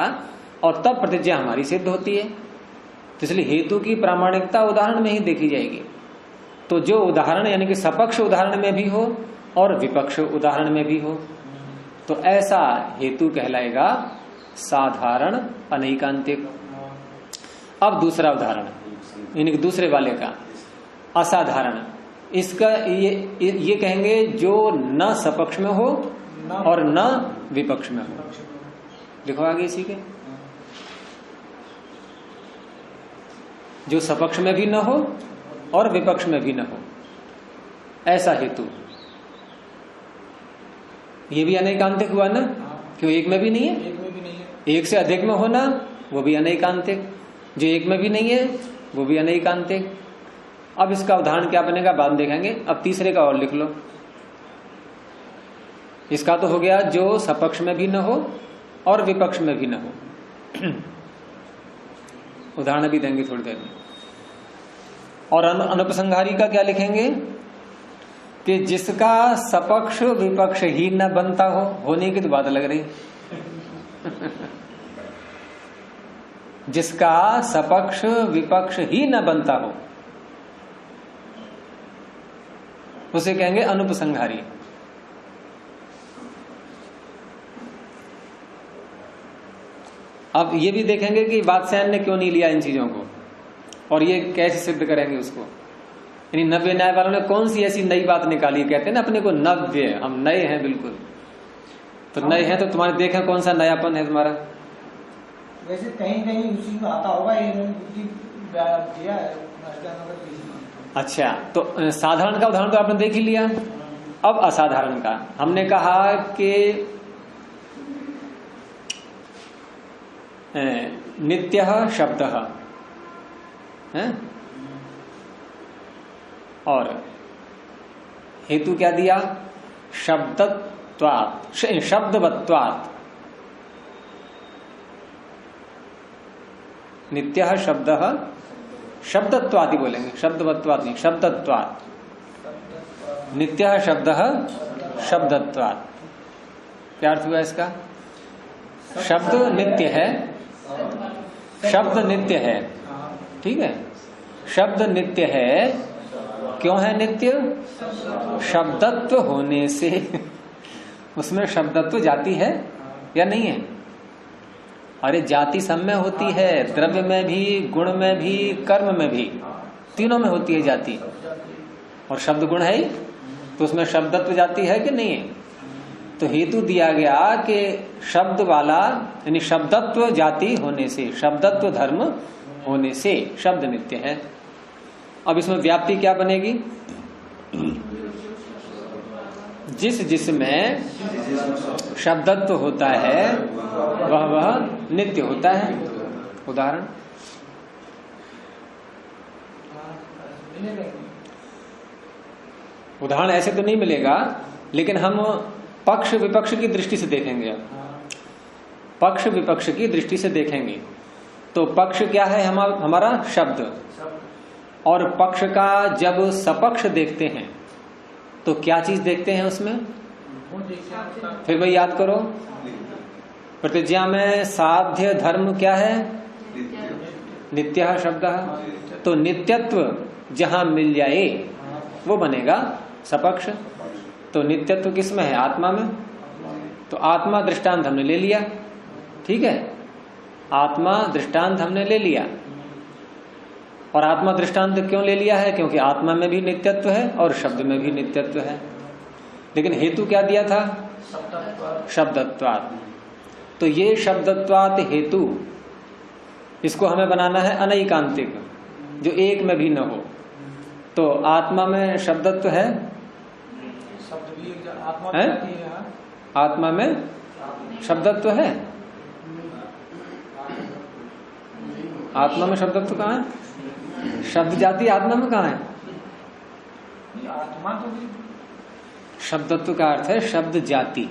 और तब प्रतिज्ञा हमारी सिद्ध होती है। तो इसलिए हेतु की प्रामाणिकता उदाहरण में ही देखी जाएगी। तो जो उदाहरण यानी कि सपक्ष उदाहरण में भी हो और विपक्ष उदाहरण में भी हो, तो ऐसा हेतु कहलाएगा साधारण अनैकांतिक। अब दूसरा उदाहरण यानी कि दूसरे वाले का असाधारण, इसका ये कहेंगे जो न सपक्ष में हो और न विपक्ष में हो। लिखो आगे इसी के, जो सपक्ष में भी न हो और विपक्ष में भी न हो, ऐसा हेतु। ये भी अनैकांतिक हुआ ना, क्यों? एक में भी नहीं है, एक में भी नहीं है। एक से अधिक में होना वो भी अनैकांतिक, जो एक में भी नहीं है वो भी अनैकांतिक। अब इसका उदाहरण क्या बनेगा बाद में देखेंगे। अब तीसरे का और लिख लो। इसका तो हो गया जो सपक्ष में भी न हो और विपक्ष में भी न हो। उदाहरण भी देंगे थोड़ी देर में। और अनुपसंहारी का क्या लिखेंगे कि जिसका सपक्ष विपक्ष ही न बनता हो, होने की तो बात लग रही। जिसका सपक्ष विपक्ष ही न बनता हो उसे कहेंगे अनुपसंहारी। अब ये भी देखेंगे कि वात्स्यायन ने क्यों नहीं लिया इन चीजों को और ये कैसे सिद्ध करेंगे उसको। यानी नव्य न्याय वालों ने कौन सी ऐसी नई बात निकाली। कहते हैं ना अपने को नव्य, हम नए हैं बिल्कुल। तो नए हैं तो तुम्हारे देखें कौन सा नयापन है तुम्हारा। वैसे कहीं कहीं उसी में आता होगा, ये बुद्धि दिया है। अच्छा, तो साधारण का उदाहरण तो आपने देख ही लिया। अब असाधारण का हमने कहा कि नित्यः शब्दः है, और हेतु क्या दिया? शब्दत्वात्, शब्दवत्वात्। नित्यः शब्दः, शब्दत्वात् ही बोलेंगे, शब्दवत्वात् नहीं, शब्दत्वात्। नित्यः शब्दः शब्दत्वात्। क्या अर्थ हुआ इसका? शब्द नित्य है, शब्द नित्य है, ठीक है। शब्द नित्य है, क्यों है नित्य? शब्दत्व होने से। उसमें शब्दत्व जाति है या नहीं है? अरे जाति सब में होती है, द्रव्य में भी, गुण में भी, कर्म में भी, तीनों में होती है जाति। और शब्द गुण है ही, तो उसमें शब्दत्व जाति है कि नहीं है? तो हेतु दिया गया कि शब्द वाला यानी शब्दत्व जाति होने से, शब्दत्व धर्म होने से शब्द नित्य है। अब इसमें व्याप्ति क्या बनेगी? जिसमें शब्दत्व होता है वह नित्य होता है। उदाहरण उदाहरण ऐसे तो नहीं मिलेगा, लेकिन हम पक्ष विपक्ष की दृष्टि से देखेंगे। अब पक्ष विपक्ष की दृष्टि से देखेंगे तो पक्ष क्या है? हमारा शब्द। और पक्ष का जब सपक्ष देखते हैं तो क्या चीज देखते हैं उसमें? फिर भाई याद करो, प्रतिज्ञा में साध्य धर्म क्या है? नित्य शब्द। तो नित्यत्व जहां मिल जाए वो बनेगा सपक्ष। तो नित्यत्व किस में है? आत्मा में। तो आत्मा दृष्टांत हमने ले लिया, ठीक है, आत्मा दृष्टांत हमने ले लिया। और आत्मा दृष्टांत क्यों ले लिया है? क्योंकि आत्मा में भी नित्यत्व है और शब्द में भी नित्यत्व है। लेकिन हेतु क्या दिया था? शब्दत्वात्। तो ये शब्दत्वात् हेतु, इसको हमें बनाना है अनैकांतिक, जो एक में भी न हो। तो आत्मा में शब्दत्व है, आत्मा में शब्दत्व है। आत्मा में शब्दत्व कहाँ है? शब्द जाति आत्मा में कहाँ है? आत्मा तो शब्दत्व का अर्थ है शब्द जाति।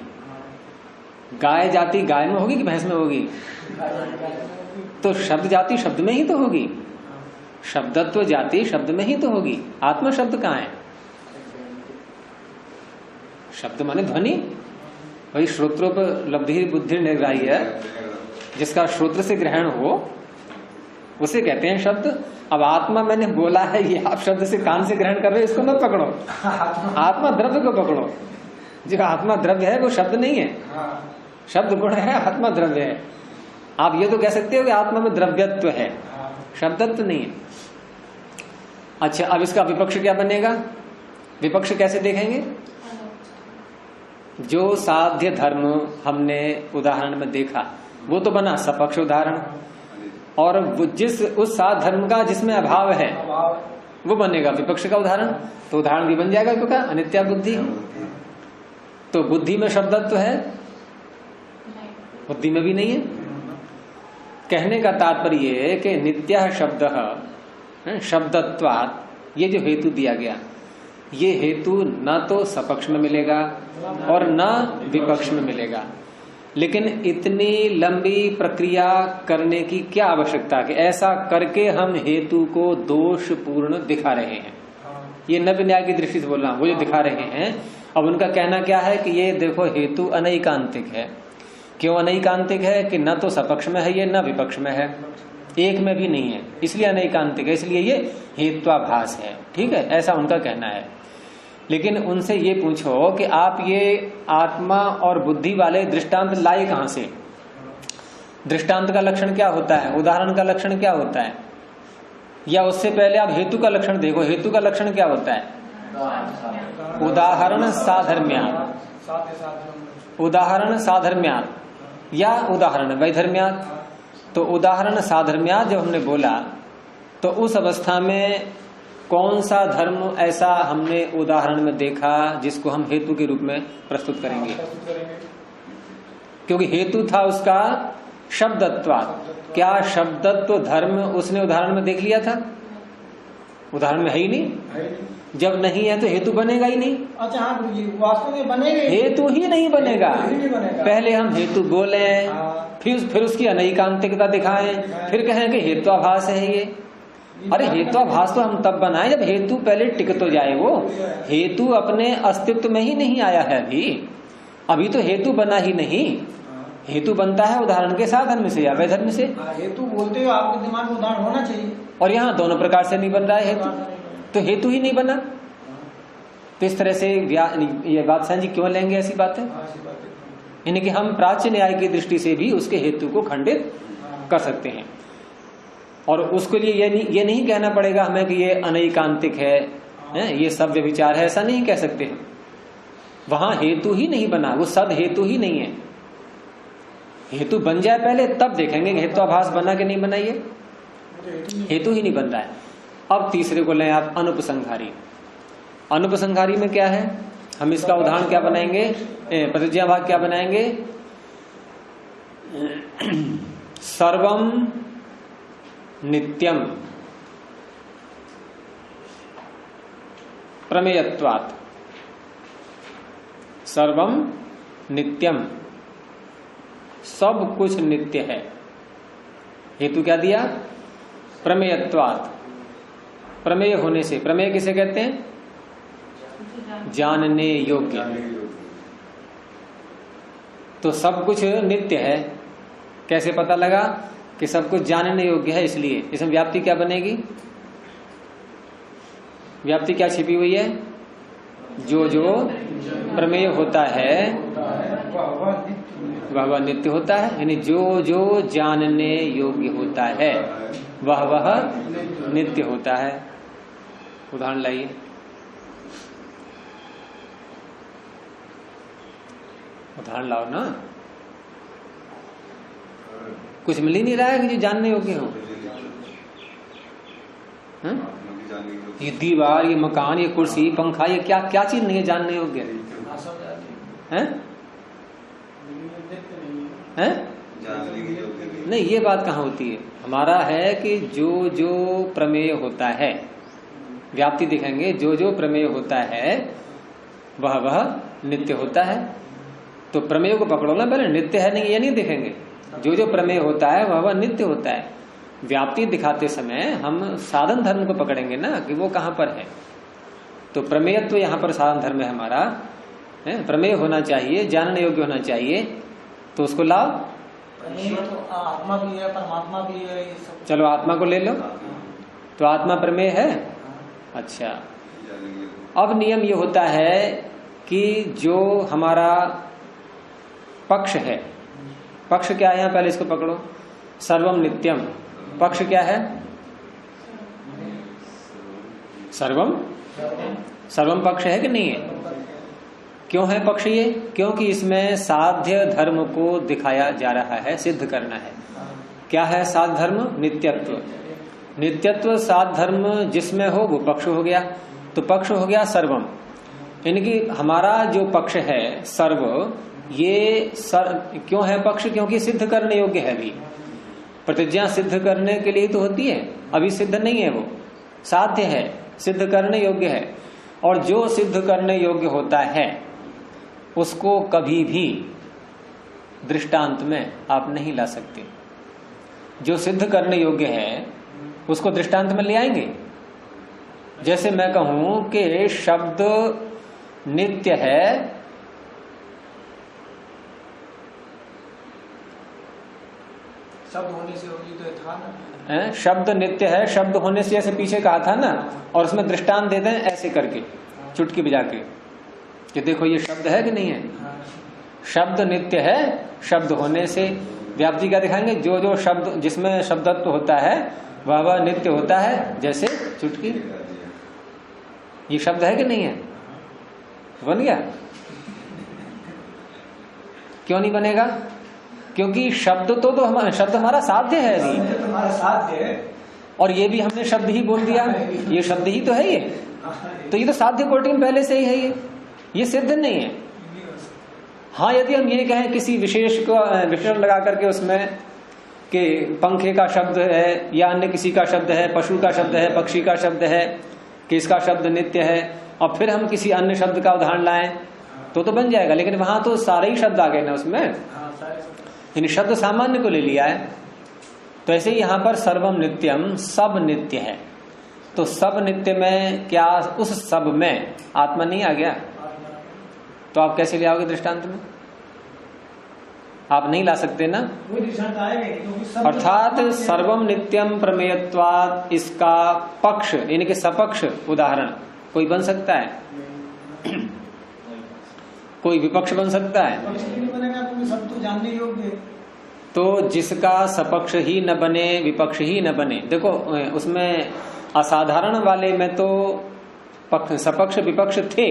गाय जाति गाय में होगी कि भैंस में होगी? तो शब्द जाति शब्द में ही तो होगी, शब्दत्व जाति शब्द में ही तो होगी। आत्मा शब्द कहाँ है? शब्द माने ध्वनि, वही श्रोत्रोपलब्धि बुद्धि निर्ग्राह्य है, जिसका श्रोत्र से ग्रहण हो उसे कहते हैं शब्द। अब आत्मा मैंने बोला है, ये आप शब्द से कान से ग्रहण कर रहे हो, इसको मत पकड़ो, आत्मा द्रव्य को पकड़ो। जो आत्मा द्रव्य है वो शब्द नहीं है, शब्द गुण है, आत्मा द्रव्य है। आप ये तो कह सकते हो कि आत्मा में द्रव्यत्व है, शब्दत्व नहीं है। अच्छा, अब इसका विपक्ष क्या बनेगा? विपक्ष कैसे देखेंगे? जो साध्य धर्म हमने उदाहरण में देखा वो तो बना सपक्ष उदाहरण, और जिस उस साध्य धर्म का जिसमें अभाव है वो बनेगा विपक्ष का उदाहरण। तो उदाहरण भी बन जाएगा क्योंकि अनित्या बुद्धि। तो बुद्धि में शब्दत्व है, बुद्धि में भी नहीं है। कहने का तात्पर्य है कि नित्य शब्द शब्दत्वात्, ये जो हेतु दिया गया ये हेतु न तो सपक्ष में मिलेगा और न विपक्ष में मिलेगा। लेकिन इतनी लंबी प्रक्रिया करने की क्या आवश्यकता कि ऐसा करके हम हेतु को दोषपूर्ण दिखा रहे हैं। ये नव्य न्याय की दृष्टि से बोल रहा हूं, वो जो दिखा रहे हैं। अब उनका कहना क्या है कि ये देखो हेतु अनैकांतिक है। क्यों अनैकांतिक है? कि न तो सपक्ष में है ये, न विपक्ष में है, एक में भी नहीं है, इसलिए अनैकांतिक है, इसलिए ये हेत्वाभास है। ठीक है, ऐसा उनका कहना है। लेकिन उनसे ये पूछो कि आप ये आत्मा और बुद्धि वाले दृष्टांत लाए कहां से? दृष्टांत का लक्षण क्या होता है? उदाहरण का लक्षण क्या होता है? या उससे पहले आप हेतु का लक्षण देखो, हेतु का लक्षण क्या होता है? उदाहरण साधर्म्यात्, उदाहरण साधर्म्यात् या उदाहरण वैधर्म्यात्। तो उदाहरण साधर्म्यात् जब हमने बोला तो उस अवस्था में कौन सा धर्म ऐसा हमने उदाहरण में देखा जिसको हम हेतु के रूप में प्रस्तुत करेंगे? क्योंकि हेतु था उसका शब्दत्वात्। क्या शब्दत्व धर्म उसने उदाहरण में देख लिया था? उदाहरण में है ही नहीं। जब नहीं है तो हेतु बनेगा ही नहीं। अच्छा हाँ गुरुजी, वास्तव में बनेगा, हेतु ही नहीं बनेगा। पहले हम हेतु बोले, फिर उसकी अनैकांतिकता दिखाएं, फिर कहें कि हेत्वाभास है ये। अरे हेत्वाभास तो हम तब बनाए जब हेतु पहले टिक तो जाए। वो हेतु अपने अस्तित्व में ही नहीं आया है अभी तो हेतु बना ही नहीं। हेतु बनता है उदाहरण के साधन में से या वैधर्म से। हेतु बोलते हो आपके दिमाग में उदाहरण होना चाहिए, और यहाँ दोनों प्रकार से नहीं बन रहा है हेतु, तो हेतु ही नहीं बना। तो इस तरह से ये वात्स्यायन जी क्यों लेंगे ऐसी बातें? यानी कि हम प्राच्य न्याय की दृष्टि से भी उसके हेतु को खंडित कर सकते हैं। और उसके लिए ये नहीं कहना पड़ेगा हमें कि ये अनैकांतिक है, ये सब विचार है, ऐसा नहीं कह सकते हैं। वहां हेतु ही नहीं बना, वो सद हेतु ही नहीं है। हेतु बन जाए पहले तब देखेंगे कि हेत्वाभास बना कि नहीं बना। ये हेतु ही नहीं बन रहा है। अब तीसरे को लें आप, अनुपसंहारी। अनुपसंहारी में क्या है? हम इसका उदाहरण क्या बनाएंगे? प्रतिज्ञा भाग क्या बनाएंगे? सर्वम नित्यम प्रमेयत्वात्। सर्वम नित्यम, सब कुछ नित्य है। हेतु क्या दिया? प्रमेयत्वात्, प्रमेय होने से। प्रमेय किसे कहते हैं? जानने योग्य। तो सब कुछ नित्य है। कैसे पता लगा कि सब कुछ जानने योग्य है? इसलिए इसमें व्याप्ति क्या बनेगी? व्याप्ति क्या छिपी हुई है? जो जो प्रमेय होता है वह नित्य होता है, यानी जो जो जानने योग्य होता है वह नित्य होता है। उदाहरण लाइए। उदाहरण लाओ ना। कुछ मिल ही नहीं रहा है कि जो जानने योग्य हो। ये दीवार, ये मकान, ये कुर्सी, पंखा, ये क्या क्या चीज नहीं है जानने योग्य है? नहीं, ये बात कहाँ होती है? हमारा है कि जो जो प्रमेय होता है, व्याप्ति दिखेंगे, जो जो प्रमेय होता है वह नित्य होता है। तो प्रमेय को पकड़ो ना पहले, नित्य है नहीं ये नहीं देखेंगे। जो जो प्रमेय होता है वह नित्य होता है। व्याप्ति दिखाते समय हम साधन धर्म को पकड़ेंगे ना कि वो कहाँ पर है। तो प्रमेयत्व तो यहाँ पर साधन धर्म है हमारा, है? प्रमेय होना चाहिए, जानने योग्य होना चाहिए, तो उसको लाओ। तो आत्मा भी है, परमात्मा भी है, ये सब। चलो आत्मा को ले लो। तो आत्मा प्रमेय है। अच्छा, अब नियम ये होता है कि जो हमारा पक्ष है, पक्ष क्या है? यहाँ पहले इसको पकड़ो। सर्वम नित्यम, पक्ष क्या है? सर्वम, सर्वम पक्ष है कि नहीं है? क्यों है पक्ष ये? क्योंकि इसमें साध्य धर्म को दिखाया जा रहा है, सिद्ध करना है। क्या है साध्य धर्म? नित्यत्व। नित्यत्व साध्य धर्म जिसमें हो वो पक्ष हो गया। तो पक्ष हो गया सर्वम, यानी कि हमारा जो पक्ष है सर्व, ये क्यों है पक्ष? क्योंकि सिद्ध करने योग्य है। अभी प्रतिज्ञा सिद्ध करने के लिए तो होती है, अभी सिद्ध नहीं है, वो साध्य है, सिद्ध करने योग्य है। और जो सिद्ध करने योग्य होता है उसको कभी भी दृष्टांत में आप नहीं ला सकते। जो सिद्ध करने योग्य है उसको दृष्टांत में ले आएंगे। जैसे मैं कहूं कि शब्द नित्य है, शब्द होने से होगी तो था ना। शब्द नित्य है, शब्द होने से ऐसे पीछे कहा था ना, और उसमें दृष्टांत दे दें ऐसे करके चुटकी बजा के कि देखो ये शब्द है कि नहीं है। शब्द नित्य है, शब्द होने से। व्याप्ति क्या दिखाएंगे? जो जो शब्द जिसमें शब्दत्व होता है वह नित्य होता है। जैसे चुटकी, ये शब्द है कि नहीं है? बन गया? क्यों नहीं बनेगा? क्योंकि शब्द तो हमारा शब्द हमारा साध्य है अभी, तुम्हारा साध्य है। और ये भी हमने शब्द ही बोल दिया, ये शब्द ही तो है ये। तो ये तो साध्य कोटि में पहले से ही है, ये सिद्ध नहीं है। हाँ, यदि हम ये कहें किसी विशेष को विशेषण लगा करके उसमें कि पंखे का शब्द है या अन्य किसी का शब्द है, पशु का शब्द है, पक्षी का शब्द है, कि इसका शब्द नित्य है, और फिर हम किसी अन्य शब्द का उदाहरण लाएं तो बन जाएगा। लेकिन वहां तो सारे ही शब्द आ गए ना उसमें, यानी शब्द सामान्य को ले लिया है। तो ऐसे ही यहाँ पर सर्वम नित्यम, सब नित्य है। तो सब नित्य में क्या उस सब में आत्मा नहीं आ गया? तो आप कैसे ले आओगे दृष्टांत में? आप नहीं ला सकते ना। अर्थात सर्वम नित्यम प्रमेयत्वात्, इसका पक्ष यानी कि सपक्ष उदाहरण कोई बन सकता है? कोई विपक्ष बन सकता है? सब तो जानने योग्य। तो जिसका सपक्ष ही न बने, विपक्ष ही न बने। देखो उसमें असाधारण वाले में तो सपक्ष विपक्ष थे,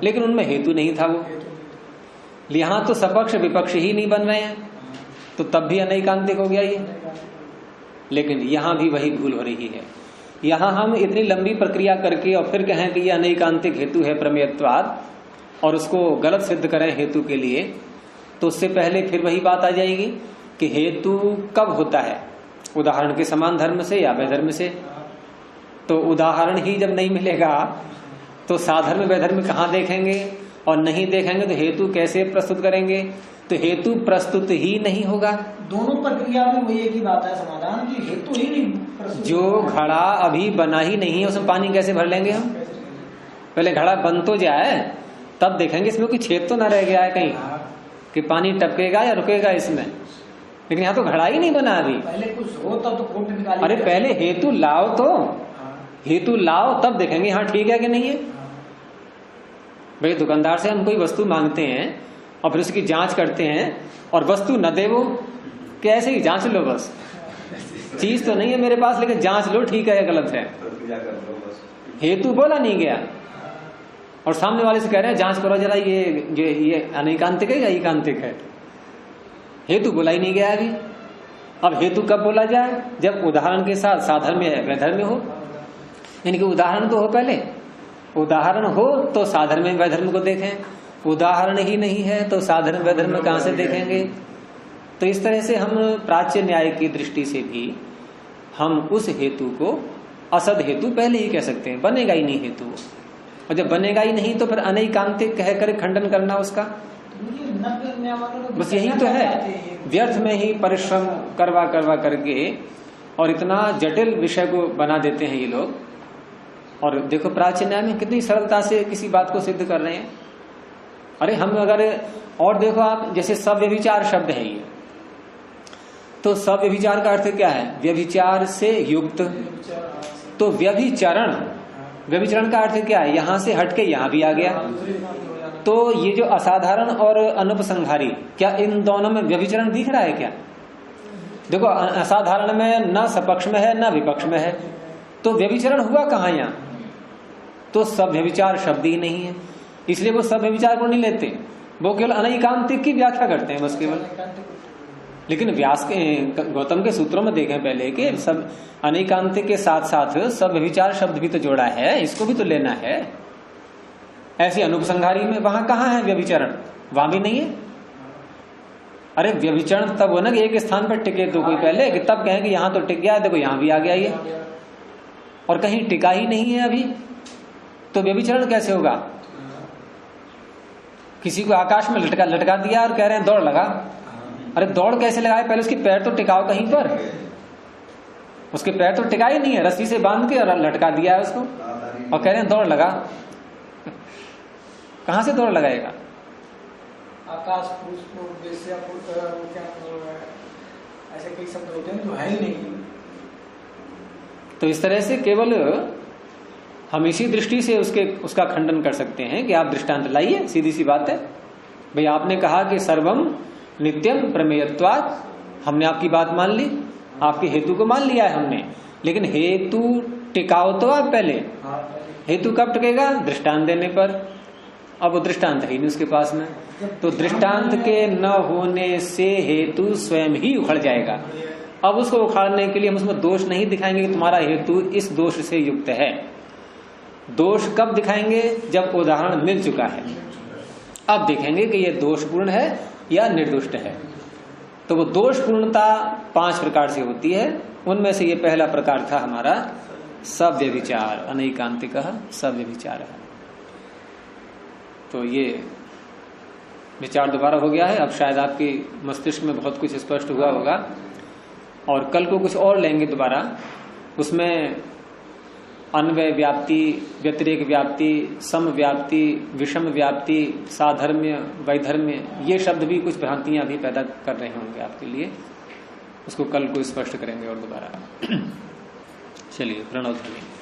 लेकिन उनमें हेतु नहीं था वो। यहाँ तो सपक्ष विपक्ष ही नहीं बन रहे हैं, तो तब भी अनैकांतिक हो गया ये। लेकिन यहाँ भी वही भूल हो रही है। यहाँ हम इतनी लंबी प्रक्रिया करके और फिर कहें कि ये अनैकांतिक हेतु है प्रमेयत्वाद, और उसको गलत सिद्ध करें हेतु के लिए, तो उससे पहले फिर वही बात आ जाएगी कि हेतु कब होता है, उदाहरण के समान धर्म से या वैधर्म से। तो उदाहरण ही जब नहीं मिलेगा तो साधर्म वैधर्म कहाँ देखेंगे, और नहीं देखेंगे तो हेतु कैसे प्रस्तुत करेंगे? तो हेतु प्रस्तुत ही नहीं होगा। दोनों प्रक्रिया में वही एक ही बात है समाधान की हेतु ही नहीं प्रस्तुत। जो घड़ा अभी बना ही नहीं है उसमें पानी कैसे भर लेंगे हम? पहले घड़ा बन तो जाए तब देखेंगे इसमें कोई छेद तो ना रह गया है कहीं कि पानी टपकेगा या रुकेगा इसमें। लेकिन यहाँ तो घड़ा ही नहीं बना अभी। पहले कुछ हो तब तो खोट निकालिए। अरे पहले हेतु लाओ तो, हेतु लाओ तब देखेंगे हाँ ठीक है कि नहीं है। भाई दुकानदार से हम कोई वस्तु मांगते हैं और फिर उसकी जांच करते हैं और वस्तु न दे वो, कैसे ही जांच लो बस, चीज तो नहीं है मेरे पास लेकिन जांच लो ठीक है या गलत है। हेतु बोला नहीं गया और सामने वाले से कह रहे हैं जांच करो जरा ये अनैकांतिक है या एकांतिक है। हेतु बोला ही नहीं गया अभी। अब हेतु कब बोला जाए? जब उदाहरण के साथ साधर्म्य है वैधर्म्य हो, यानी कि उदाहरण तो हो, पहले उदाहरण हो तो साधर्म्य वैधर्म्य को देखें। उदाहरण ही नहीं है तो साधर्म्य वैधर्म्य कहां से देखेंगे? तो इस तरह से हम प्राच्य न्याय की दृष्टि से भी हम उस हेतु को असद हेतु पहले ही कह सकते हैं, बनेगा ही नहीं हेतु। और जब बनेगा ही नहीं तो फिर अनैकांतिक कहकर खंडन करना उसका, बस यही तो है। व्यर्थ में ही परिश्रम करवा करवा करके और इतना जटिल विषय को बना देते हैं ये लोग। और देखो प्राच्य न्याय में कितनी सरलता से किसी बात को सिद्ध कर रहे हैं। अरे हम अगर और देखो आप, जैसे सव्यभिचार शब्द है ये, तो सव्यभिचार का अर्थ क्या है? व्यभिचार से युक्त। तो व्यभिचरण, व्यभिचरण का अर्थ क्या है? यहां से हटके यहां भी आ गया। तो ये जो असाधारण और अनुपसंहारी, क्या इन दोनों में व्यभिचरण दिख रहा है क्या? देखो असाधारण में न सपक्ष में है न विपक्ष में है, तो व्यभिचरण हुआ कहां यहां? तो सव्यभिचार शब्द ही नहीं है, इसलिए वो सव्यभिचार को नहीं लेते, वो केवल अनैकांतिक की व्याख्या करते हैं बस केवल। लेकिन व्यास के गौतम के सूत्रों में देखें पहले कि सब अनैकांतिक के साथ साथ सव्यभिचार शब्द भी तो जोड़ा है, इसको भी तो लेना है। ऐसी अनुपसंहारी में वहां कहां है व्यभिचरण? वहां भी नहीं है। अरे व्यभिचरण तब हो ना कि एक स्थान पर टिके तो कोई पहले कि तब कहें कि यहां तो टिक गया है, देखो यहां भी आ गया ये, और कहीं टिका ही नहीं है अभी, तो व्यभिचरण कैसे होगा? किसी को आकाश में लटका दिया और कह रहे हैं दौड़ लगा। अरे दौड़ कैसे लगाए? पहले उसकी पैर तो टिकाओ कहीं पर, उसके पैर तो टिका ही नहीं है, रस्सी से बांध के और लटका दिया है उसको और कह रहे हैं दौड़ लगा। कहां से दौड़ लगाएगा? आकाश पुष्प ऐसे कई शब्द होते हैं तो है ही नहीं। तो इस तरह से केवल हम इसी दृष्टि से उसका खंडन कर सकते हैं कि आप दृष्टांत लाइए, सीधी सी बात है। भाई आपने कहा कि सर्वम नित्यम प्रमेयत्वात्, हमने आपकी बात मान ली, आपके हेतु को मान लिया है हमने, लेकिन हेतु टिकाओ तो आप पहले। हेतु कब टिकेगा? दृष्टांत देने पर। अब वो दृष्टांत है ही नहीं उसके पास में, तो दृष्टांत के न होने से हेतु स्वयं ही उखड़ जाएगा। अब उसको उखाड़ने के लिए हम उसमें दोष नहीं दिखाएंगे कि तुम्हारा हेतु इस दोष से युक्त है। दोष कब दिखाएंगे? जब उदाहरण मिल चुका है, अब देखेंगे कि यह दोषपूर्ण है या निर्दुष्ट है। तो वो दोषपूर्णता 5 प्रकार से होती है, उनमें से ये पहला प्रकार था हमारा सव्यभिचार, अनैकांतिक सव्यभिचार। तो ये विचार दोबारा हो गया है, अब शायद आपके मस्तिष्क में बहुत कुछ स्पष्ट हुआ होगा। और कल को कुछ और लेंगे दोबारा, उसमें अन्वय व्याप्ति, व्यतिरेक व्याप्ति, सम व्याप्ति, विषम व्याप्ति, साधर्म्य, वैधर्म्य, ये शब्द भी कुछ भ्रांतियां भी पैदा कर रहे होंगे आपके लिए, उसको कल को स्पष्ट करेंगे और दोबारा। चलिए प्रणव ध्वनि।